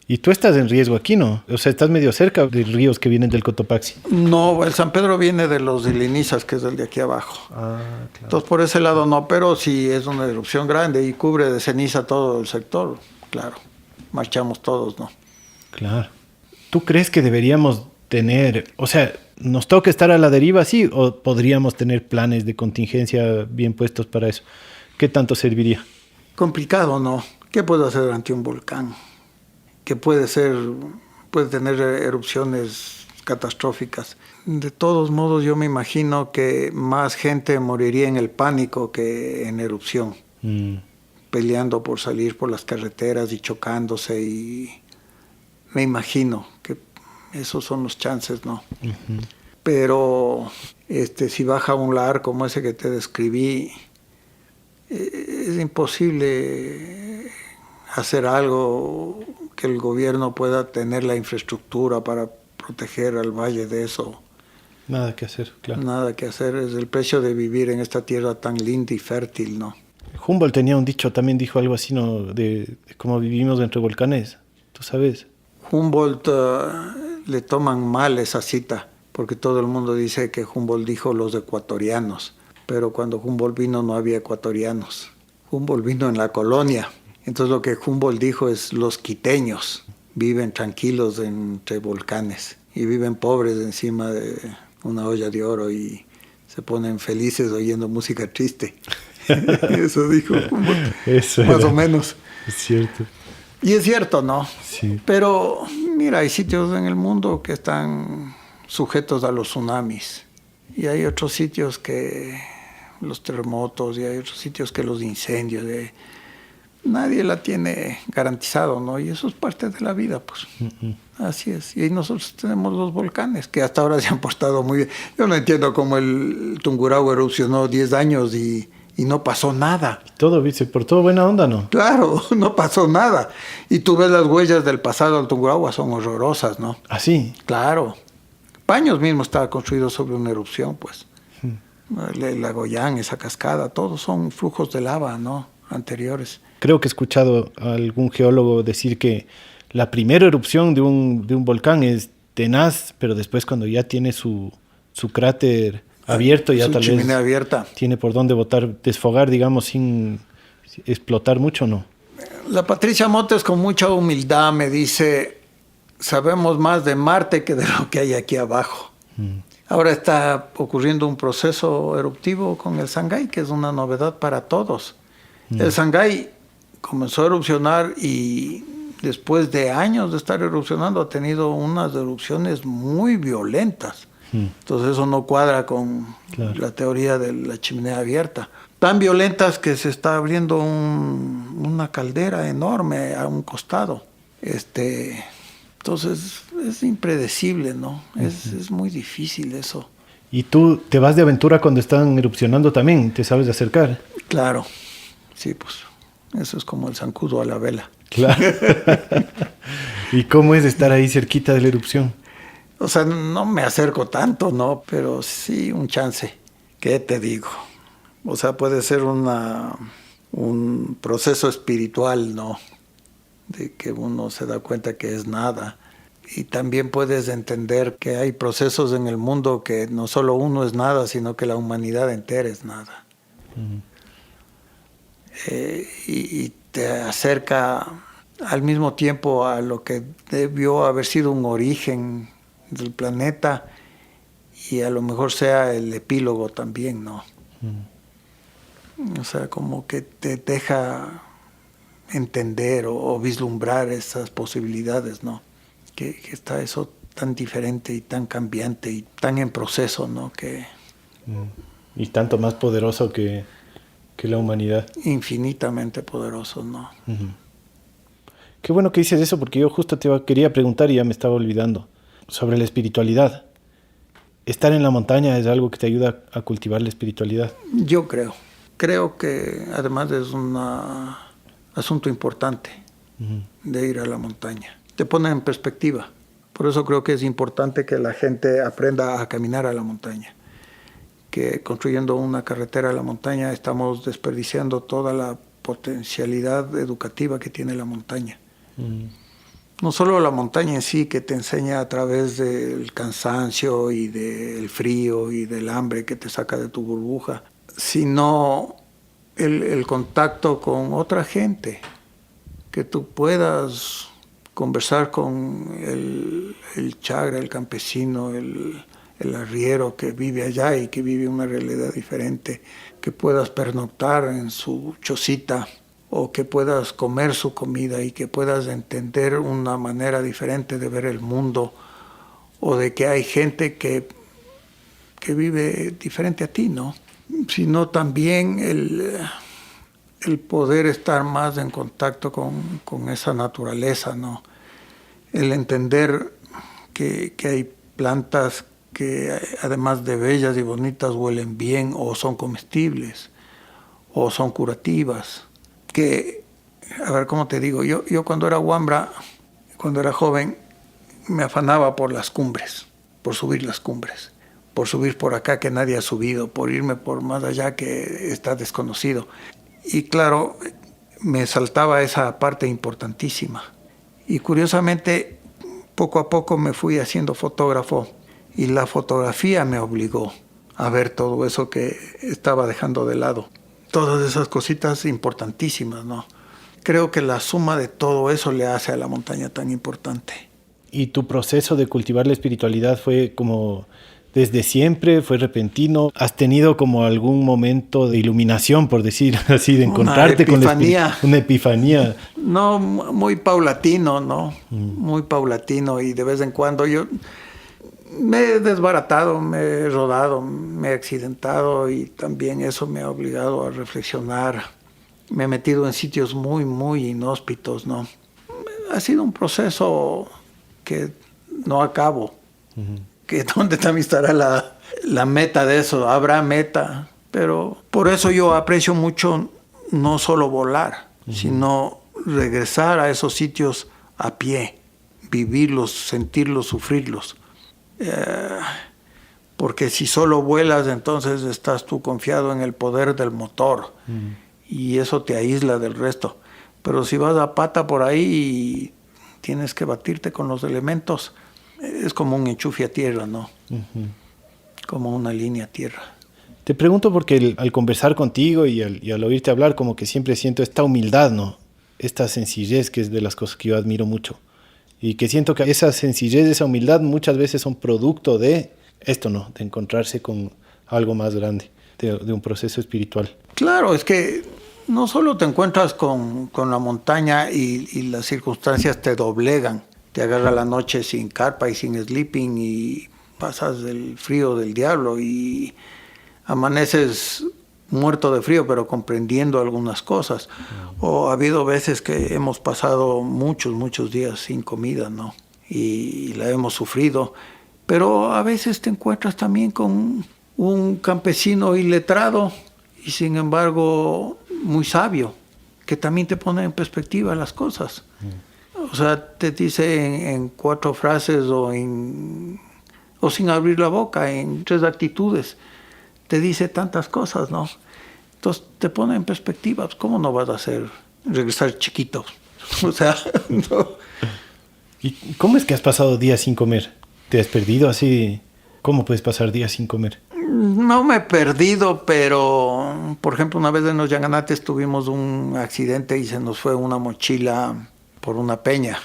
Y tú estás en riesgo aquí, ¿no? O sea, estás medio cerca de ríos que vienen del Cotopaxi. No, el San Pedro viene de los Ilinizas, que es el de aquí abajo. Ah, claro. Entonces, por ese lado no, pero si es una erupción grande y cubre de ceniza todo el sector, claro, marchamos todos, ¿no? Claro. ¿Tú crees que deberíamos tener, o sea, nos toca estar a la deriva, sí, o podríamos tener planes de contingencia bien puestos para eso? ¿Qué tanto serviría? Complicado, ¿no? ¿Qué puedo hacer ante un volcán? Que puede tener erupciones catastróficas. De todos modos, yo me imagino que más gente moriría en el pánico que en erupción, peleando por salir por las carreteras y chocándose, y me imagino que esos son los chances, ¿no? Pero si baja un lahar como ese que te describí, es imposible hacer algo que el gobierno pueda tener la infraestructura para proteger al valle de eso. Nada que hacer, claro. Nada que hacer, es el precio de vivir en esta tierra tan linda y fértil, ¿no? Humboldt tenía un dicho, también dijo algo así, ¿no? De cómo vivimos entre volcanes, ¿tú sabes? Humboldt le toman mal esa cita, porque todo el mundo dice que Humboldt dijo los ecuatorianos, pero cuando Humboldt vino no había ecuatorianos. Humboldt vino en la colonia, entonces lo que Humboldt dijo es los quiteños viven tranquilos entre volcanes y viven pobres encima de una olla de oro y se ponen felices oyendo música triste. Eso dijo Humboldt, Eso más era. o menos. Es cierto. Y es cierto, ¿no? Sí. Pero mira, hay sitios en el mundo que están sujetos a los tsunamis y hay otros sitios que los terremotos y hay otros sitios que los incendios. Nadie la tiene garantizado, ¿no? Y eso es parte de la vida, pues. Así es. Y nosotros tenemos los volcanes que hasta ahora se han portado muy bien. Yo no entiendo cómo el Tungurahua erupcionó 10 años y no pasó nada. Todo, ¿viste? Por todo buena onda, ¿no? Claro, no pasó nada. Y tú ves las huellas del pasado del Tungurahua, son horrorosas, ¿no? Así. Claro. Paños mismo estaba construido sobre una erupción, pues. La Goyán, esa cascada, todos son flujos de lava, ¿no? Anteriores. Creo que he escuchado a algún geólogo decir que la primera erupción de un volcán es tenaz, pero después cuando ya tiene su cráter abierto, ya Su tal chimenea vez abierta. tiene por dónde desfogar, digamos, sin explotar mucho, ¿no? La Patricia Motes con mucha humildad me dice, sabemos más de Marte que de lo que hay aquí abajo. Ahora está ocurriendo un proceso eruptivo con el Sangay, que es una novedad para todos. El Sangay comenzó a erupcionar y después de años de estar erupcionando ha tenido unas erupciones muy violentas. Entonces eso no cuadra con la teoría de la chimenea abierta. Tan violentas que se está abriendo una caldera enorme a un costado. Entonces es impredecible, ¿no? Es muy difícil eso. ¿Y tú te vas de aventura cuando están erupcionando también? ¿Te sabes acercar? Claro, sí, pues eso es como el zancudo a la vela. Claro. ¿Y cómo es estar ahí cerquita de la erupción? O sea, no me acerco tanto, ¿no? Pero sí un chance. ¿Qué te digo? O sea, puede ser un proceso espiritual, ¿no? De que uno se da cuenta que es nada. Y también puedes entender que hay procesos en el mundo que no solo uno es nada, sino que la humanidad entera es nada. Y te acerca al mismo tiempo a lo que debió haber sido un origen del planeta y a lo mejor sea el epílogo también, ¿no? O sea, como que te deja entender o vislumbrar esas posibilidades, ¿no? Que está eso tan diferente y tan cambiante y tan en proceso, ¿no? Que Y tanto más poderoso que la humanidad. Infinitamente poderoso, ¿no? Qué bueno que dices eso, porque yo justo quería preguntar y ya me estaba olvidando. Sobre la espiritualidad. ¿Estar en la montaña es algo que te ayuda a cultivar la espiritualidad? Yo creo. Creo que además es un asunto importante de ir a la montaña. Te pone en perspectiva. Por eso creo que es importante que la gente aprenda a caminar a la montaña. Que construyendo una carretera a la montaña estamos desperdiciando toda la potencialidad educativa que tiene la montaña. No solo la montaña en sí, que te enseña a través del cansancio y del frío y del hambre que te saca de tu burbuja, sino el contacto con otra gente, que tú puedas conversar con el chagra, el campesino, el arriero que vive allá y que vive una realidad diferente, que puedas pernoctar en su chocita o que puedas comer su comida y que puedas entender una manera diferente de ver el mundo o de que hay gente que vive diferente a ti, ¿no? Sino también el poder estar más en contacto con esa naturaleza, ¿no? El entender que hay plantas que además de bellas y bonitas huelen bien o son comestibles o son curativas. Que, a ver, ¿cómo te digo? Yo cuando era huambra, cuando era joven, me afanaba por las cumbres, por subir las cumbres, por subir por acá que nadie ha subido, por irme por más allá que está desconocido. Y claro, me saltaba esa parte importantísima. Y curiosamente, poco a poco me fui haciendo fotógrafo y la fotografía me obligó a ver todo eso que estaba dejando de lado. Todas esas cositas importantísimas, ¿no? Creo que la suma de todo eso le hace a la montaña tan importante. ¿Y tu proceso de cultivar la espiritualidad fue como desde siempre? ¿Fue repentino? ¿Has tenido como algún momento de iluminación, por decir así, de encontrarte con una epifanía? No, muy paulatino, ¿no? Muy paulatino, y de vez en cuando yo me he desbaratado, me he rodado, me he accidentado, y también eso me ha obligado a reflexionar. Me he metido en sitios muy, muy inhóspitos, ¿no? Ha sido un proceso que no acabo. Que dónde también estará la meta de eso. Habrá meta, pero por eso yo aprecio mucho no solo volar, sino regresar a esos sitios a pie, vivirlos, sentirlos, sufrirlos. Porque si solo vuelas, entonces estás tú confiado en el poder del motor, y eso te aísla del resto. Pero si vas a pata por ahí y tienes que batirte con los elementos, es como un enchufe a tierra, ¿no? Como una línea a tierra. Te pregunto porque al conversar contigo y al oírte hablar, como que siempre siento esta humildad, ¿no? Esta sencillez, que es de las cosas que yo admiro mucho. Y que siento que esa sencillez, esa humildad muchas veces son producto de esto, ¿no? De encontrarse con algo más grande, de un proceso espiritual. Claro, es que no solo te encuentras con la montaña y las circunstancias te doblegan. Te agarra la noche sin carpa y sin sleeping y pasas el frío del diablo y amaneces muerto de frío, pero comprendiendo algunas cosas. O ha habido veces que hemos pasado muchos días sin comida, ¿no? Y la hemos sufrido. Pero a veces te encuentras también con un campesino iletrado y sin embargo muy sabio, que también te pone en perspectiva las cosas. O sea, te dice en 4 frases o sin abrir la boca, en 3 actitudes. Te dice tantas cosas, ¿no? Entonces te pone en perspectiva. ¿Cómo no vas a regresar chiquito? O sea, no. ¿Y cómo es que has pasado días sin comer? ¿Te has perdido así? ¿Cómo puedes pasar días sin comer? No me he perdido, pero por ejemplo una vez en los Yanganates tuvimos un accidente y se nos fue una mochila por una peña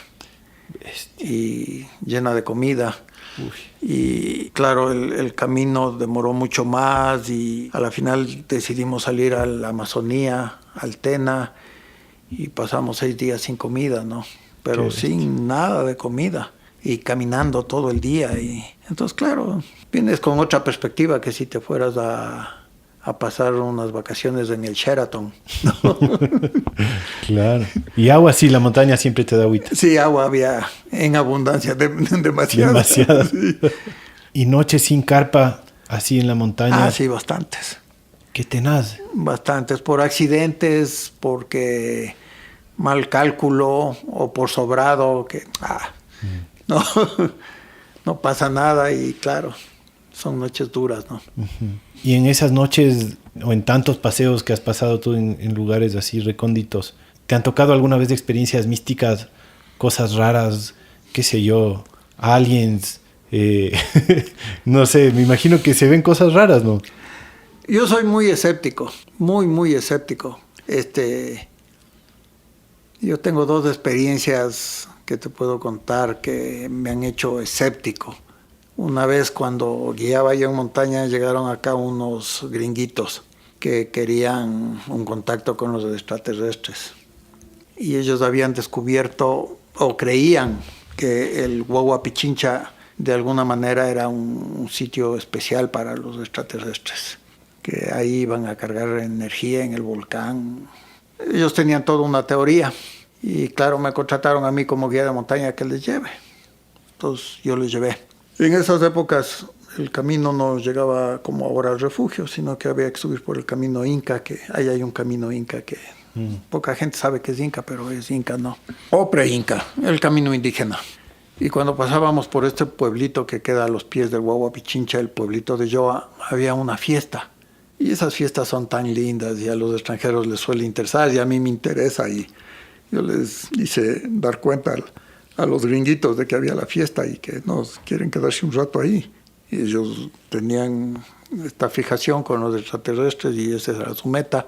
y llena de comida. Y claro, el camino demoró mucho más y a la final decidimos salir a la Amazonía, al Tena, y pasamos 6 días sin comida, ¿no? Pero sin nada de comida y caminando todo el día. Y entonces, claro, vienes con otra perspectiva que si te fueras a pasar unas vacaciones en el Sheraton, ¿no? Claro. Y agua, sí, la montaña siempre te da agüita. Sí, agua había en abundancia, demasiada. Demasiada. Sí. ¿Y noches sin carpa, así en la montaña? Ah, sí, bastantes. ¿Qué tenaz? Bastantes, por accidentes, porque mal cálculo o por sobrado, que no pasa nada y claro, son noches duras, ¿no? Y en esas noches o en tantos paseos que has pasado tú en lugares así recónditos, ¿te han tocado alguna vez experiencias místicas, cosas raras, qué sé yo, aliens? No sé, me imagino que se ven cosas raras, ¿no? Yo soy muy escéptico, muy escéptico. Yo tengo 2 experiencias que te puedo contar que me han hecho escéptico. Una vez cuando guiaba yo en montaña llegaron acá unos gringuitos que querían un contacto con los extraterrestres. Y ellos habían descubierto o creían que el Huagua Pichincha de alguna manera era un sitio especial para los extraterrestres, que ahí iban a cargar energía en el volcán. Ellos tenían toda una teoría y claro, me contrataron a mí como guía de montaña que les lleve. Entonces yo les llevé. En esas épocas el camino no llegaba como ahora al refugio, sino que había que subir por el camino Inca, que ahí hay un camino Inca que poca gente sabe que es Inca, pero es Inca, ¿no? O pre-Inca, el camino indígena. Y cuando pasábamos por este pueblito que queda a los pies del Huagua Pichincha, el pueblito de Yoa, había una fiesta. Y esas fiestas son tan lindas y a los extranjeros les suele interesar y a mí me interesa. Y yo les hice dar cuenta a los gringuitos de que había la fiesta y que nos quieren quedarse un rato ahí. Y ellos tenían esta fijación con los extraterrestres y esa era su meta.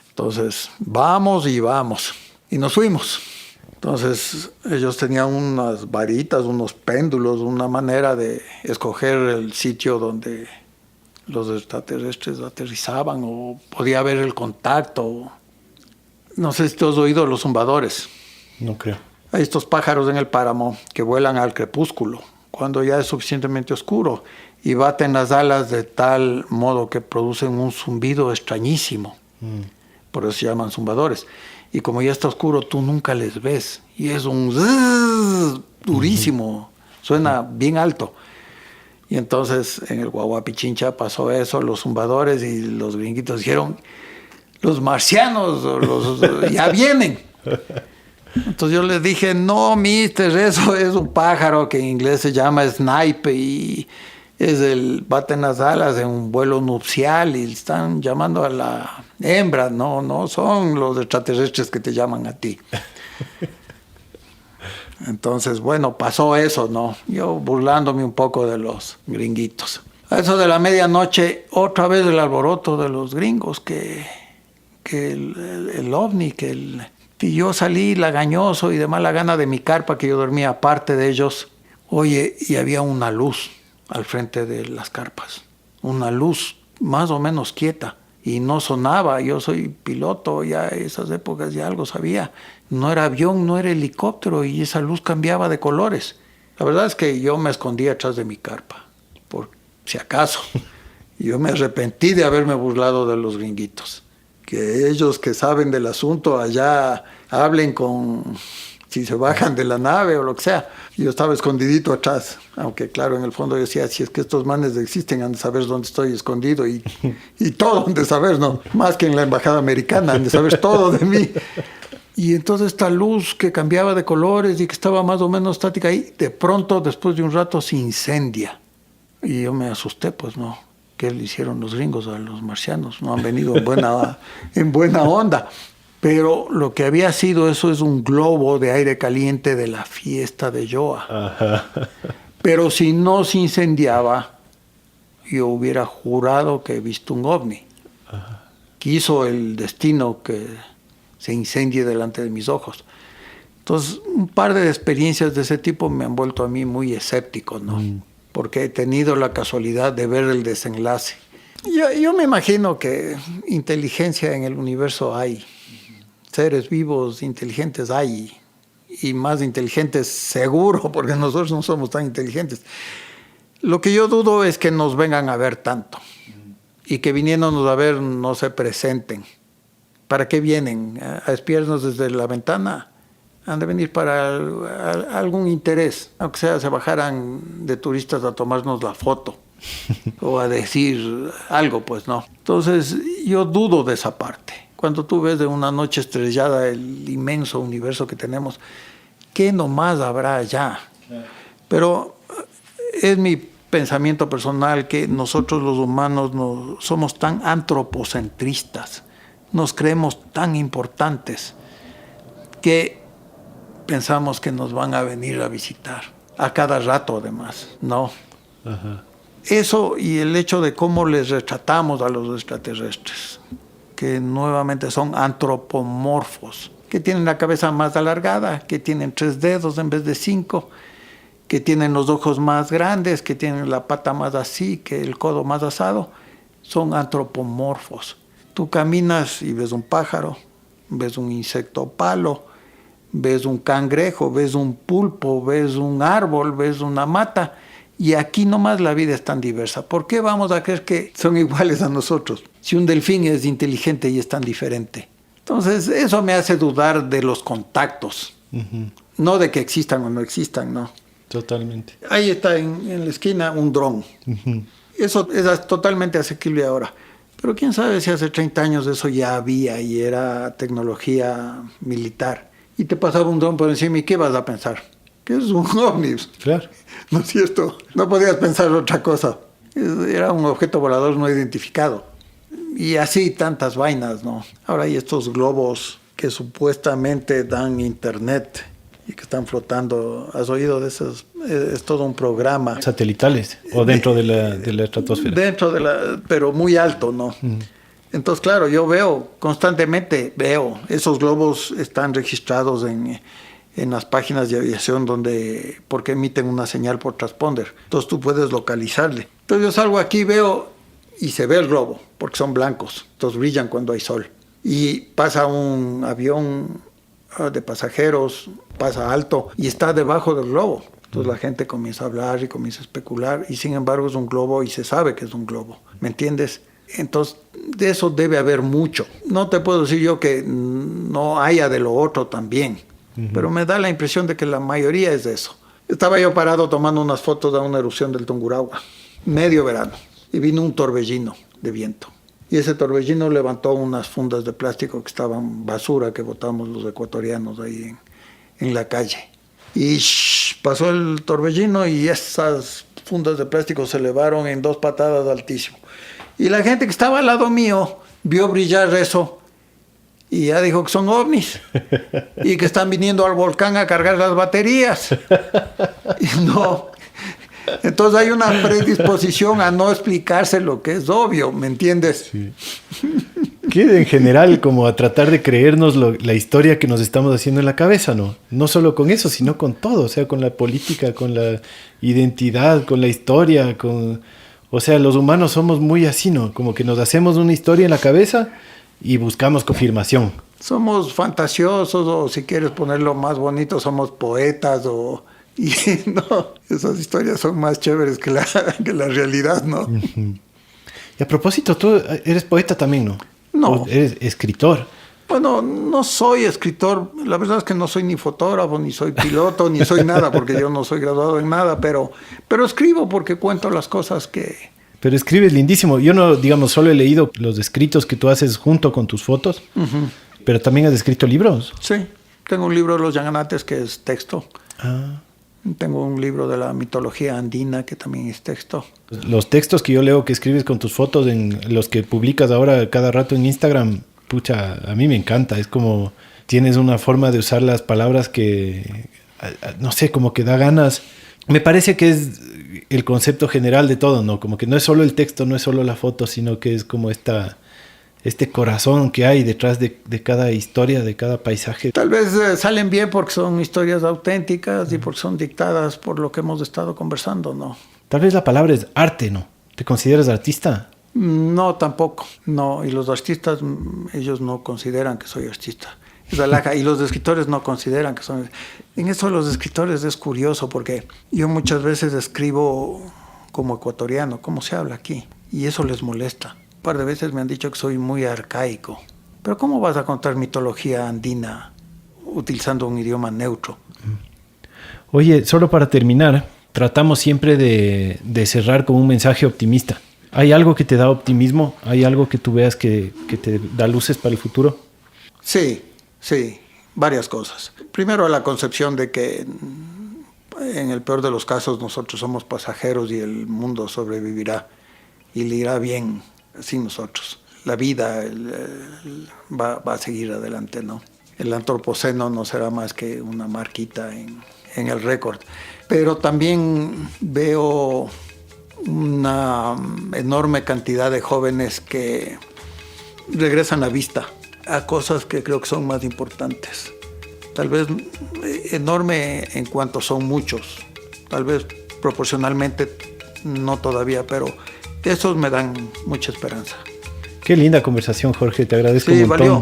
Entonces, vamos y vamos. Y nos fuimos. Entonces, ellos tenían unas varitas, unos péndulos, una manera de escoger el sitio donde los extraterrestres aterrizaban o podía haber el contacto. No sé si tú has oído los zumbadores. No creo. Hay estos pájaros en el páramo que vuelan al crepúsculo, cuando ya es suficientemente oscuro, y baten las alas de tal modo que producen un zumbido extrañísimo. Por eso se llaman zumbadores. Y como ya está oscuro, tú nunca les ves. Y es un zzzz durísimo, suena bien alto. Y entonces en el Guaguapichincha pasó eso, los zumbadores, y los gringuitos dijeron, los marcianos ya vienen. Entonces yo les dije, no, mister, eso es un pájaro que en inglés se llama snipe y baten las alas en un vuelo nupcial y están llamando a la hembra, no son los extraterrestres que te llaman a ti. Entonces, bueno, pasó eso, ¿no? Yo burlándome un poco de los gringuitos. A eso de la medianoche, otra vez el alboroto de los gringos, que el ovni, y yo salí lagañoso y de mala gana de mi carpa, que yo dormía aparte de ellos. Oye, y había una luz al frente de las carpas, una luz más o menos quieta, y no sonaba. Yo soy piloto, ya en esas épocas ya algo sabía. No era avión, no era helicóptero, y esa luz cambiaba de colores. La verdad es que yo me escondí atrás de mi carpa, por si acaso. Yo me arrepentí de haberme burlado de los gringuitos. Que ellos que saben del asunto allá hablen si se bajan de la nave o lo que sea. Yo estaba escondidito atrás, aunque claro, en el fondo yo decía, si es que estos manes existen, han de saber dónde estoy escondido y todo han de saber, ¿no? Más que en la embajada americana, han de saber todo de mí. Y entonces esta luz que cambiaba de colores y que estaba más o menos estática ahí, de pronto, después de un rato, se incendia. Y yo me asusté, pues no. ¿Qué le hicieron los gringos a los marcianos? No han venido en buena onda. Pero lo que había sido eso es un globo de aire caliente de la fiesta de Yoa. Ajá. Pero si no se incendiaba, yo hubiera jurado que he visto un ovni. Ajá. Quiso el destino que se incendie delante de mis ojos. Entonces, un par de experiencias de ese tipo me han vuelto a mí muy escéptico, ¿no? Porque he tenido la casualidad de ver el desenlace. Yo me imagino que inteligencia en el universo hay. Seres vivos inteligentes hay, y más inteligentes seguro, porque nosotros no somos tan inteligentes. Lo que yo dudo es que nos vengan a ver tanto y que viniéndonos a ver no se presenten. ¿Para qué vienen? ¿A espiarnos desde la ventana? Han de venir para algún interés, aunque sea se bajaran de turistas a tomarnos la foto o a decir algo, pues no. Entonces yo dudo de esa parte. Cuando tú ves de una noche estrellada el inmenso universo que tenemos, ¿qué nomás habrá allá? Pero es mi pensamiento personal que nosotros los humanos somos tan antropocentristas, nos creemos tan importantes que pensamos que nos van a venir a visitar a cada rato, además, ¿no? Ajá. Eso y el hecho de cómo les retratamos a los extraterrestres, que nuevamente son antropomorfos, que tienen la cabeza más alargada, que tienen 3 dedos en vez de 5, que tienen los ojos más grandes, que tienen la pata más así, que el codo más asado, son antropomorfos. Tú caminas y ves un pájaro, ves un insecto palo, ves un cangrejo, ves un pulpo, ves un árbol, ves una mata, y aquí nomás la vida es tan diversa. ¿Por qué vamos a creer que son iguales a nosotros? Si un delfín es inteligente y es tan diferente. Entonces, eso me hace dudar de los contactos. Uh-huh. No de que existan o no existan, ¿no? Totalmente. Ahí está en la esquina un dron. Uh-huh. Eso es totalmente asequible ahora. Pero quién sabe si hace 30 años eso ya había y era tecnología militar. Y te pasaba un dron por encima y ¿qué vas a pensar? Que es un ovni. Claro. ¿No es cierto? No podías pensar otra cosa. Era un objeto volador no identificado. Y así tantas vainas, ¿no? Ahora hay estos globos que supuestamente dan internet y que están flotando. ¿Has oído de esos? Es todo un programa. ¿Satelitales o dentro de la estratosfera? Dentro pero muy alto, ¿no? Entonces, claro, yo constantemente veo, esos globos están registrados en las páginas de aviación porque emiten una señal por transponder. Entonces tú puedes localizarle. Entonces yo salgo aquí, veo y se ve el globo, porque son blancos, entonces brillan cuando hay sol. Y pasa un avión de pasajeros, pasa alto y está debajo del globo. Entonces la gente comienza a hablar y comienza a especular y sin embargo es un globo y se sabe que es un globo. ¿Me entiendes? Entonces, de eso debe haber mucho. No te puedo decir yo que no haya de lo otro también, pero me da la impresión de que la mayoría es de eso. Estaba yo parado tomando unas fotos de una erupción del Tungurahua, medio verano, y vino un torbellino de viento. Y ese torbellino levantó unas fundas de plástico que estaban basura que botamos los ecuatorianos ahí en la calle. Y pasó el torbellino y esas fundas de plástico se elevaron en 2 patadas altísimo. Y la gente que estaba al lado mío vio brillar eso y ya dijo que son ovnis y que están viniendo al volcán a cargar las baterías. Y no. Entonces hay una predisposición a no explicarse lo que es obvio, ¿me entiendes? Sí. Que en general como a tratar de creernos la historia que nos estamos haciendo en la cabeza, ¿no? No solo con eso, sino con todo, o sea, con la política, con la identidad, con la historia, O sea, los humanos somos muy así, ¿no? Como que nos hacemos una historia en la cabeza y buscamos confirmación. Somos fantasiosos, o si quieres ponerlo más bonito, somos poetas, y no, esas historias son más chéveres que la realidad, ¿no? Y a propósito, tú eres poeta también, ¿no? No. ¿O eres escritor? Bueno, no soy escritor, la verdad es que no soy ni fotógrafo, ni soy piloto, ni soy nada, porque yo no soy graduado en nada, pero escribo porque cuento las cosas que... Pero escribes lindísimo. Yo no, digamos, solo he leído los escritos que tú haces junto con tus fotos, pero también has escrito libros. Sí, tengo un libro de los Yanganates que es texto. Ah. Tengo un libro de la mitología andina que también es texto. Los textos que yo leo que escribes con tus fotos, en los que publicas ahora cada rato en Instagram... Pucha, a mí me encanta, es como tienes una forma de usar las palabras que, no sé, como que da ganas. Me parece que es el concepto general de todo, ¿no? Como que no es solo el texto, no es solo la foto, sino que es como este corazón que hay detrás de cada historia, de cada paisaje. Tal vez salen bien porque son historias auténticas y porque son dictadas por lo que hemos estado conversando, ¿no? Tal vez la palabra es arte, ¿no? ¿Te consideras artista? No, tampoco. No, y los artistas, ellos no consideran que soy artista. Es alhaja. Y los escritores no consideran que son... En eso de los escritores es curioso porque yo muchas veces escribo como ecuatoriano, como se habla aquí, y eso les molesta. Un par de veces me han dicho que soy muy arcaico. Pero ¿cómo vas a contar mitología andina utilizando un idioma neutro? Oye, solo para terminar, tratamos siempre de cerrar con un mensaje optimista. ¿Hay algo que te da optimismo? ¿Hay algo que tú veas que te da luces para el futuro? Sí, varias cosas. Primero, la concepción de que en el peor de los casos nosotros somos pasajeros y el mundo sobrevivirá y le irá bien sin nosotros. La vida va a seguir adelante, ¿no? El antropoceno no será más que una marquita en el récord. Pero también veo una enorme cantidad de jóvenes que regresan la vista a cosas que creo que son más importantes. Tal vez enorme en cuanto son muchos, tal vez proporcionalmente no todavía, pero esos me dan mucha esperanza. Qué linda conversación, Jorge, te agradezco un montón. Valió.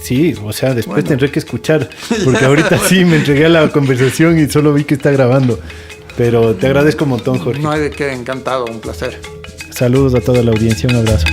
Sí, o sea, después tendré que escuchar, porque ahorita sí me entregué a la conversación y solo vi que está grabando. Pero te agradezco un montón, Jorge. No hay de qué, encantado, un placer. Saludos a toda la audiencia, un abrazo.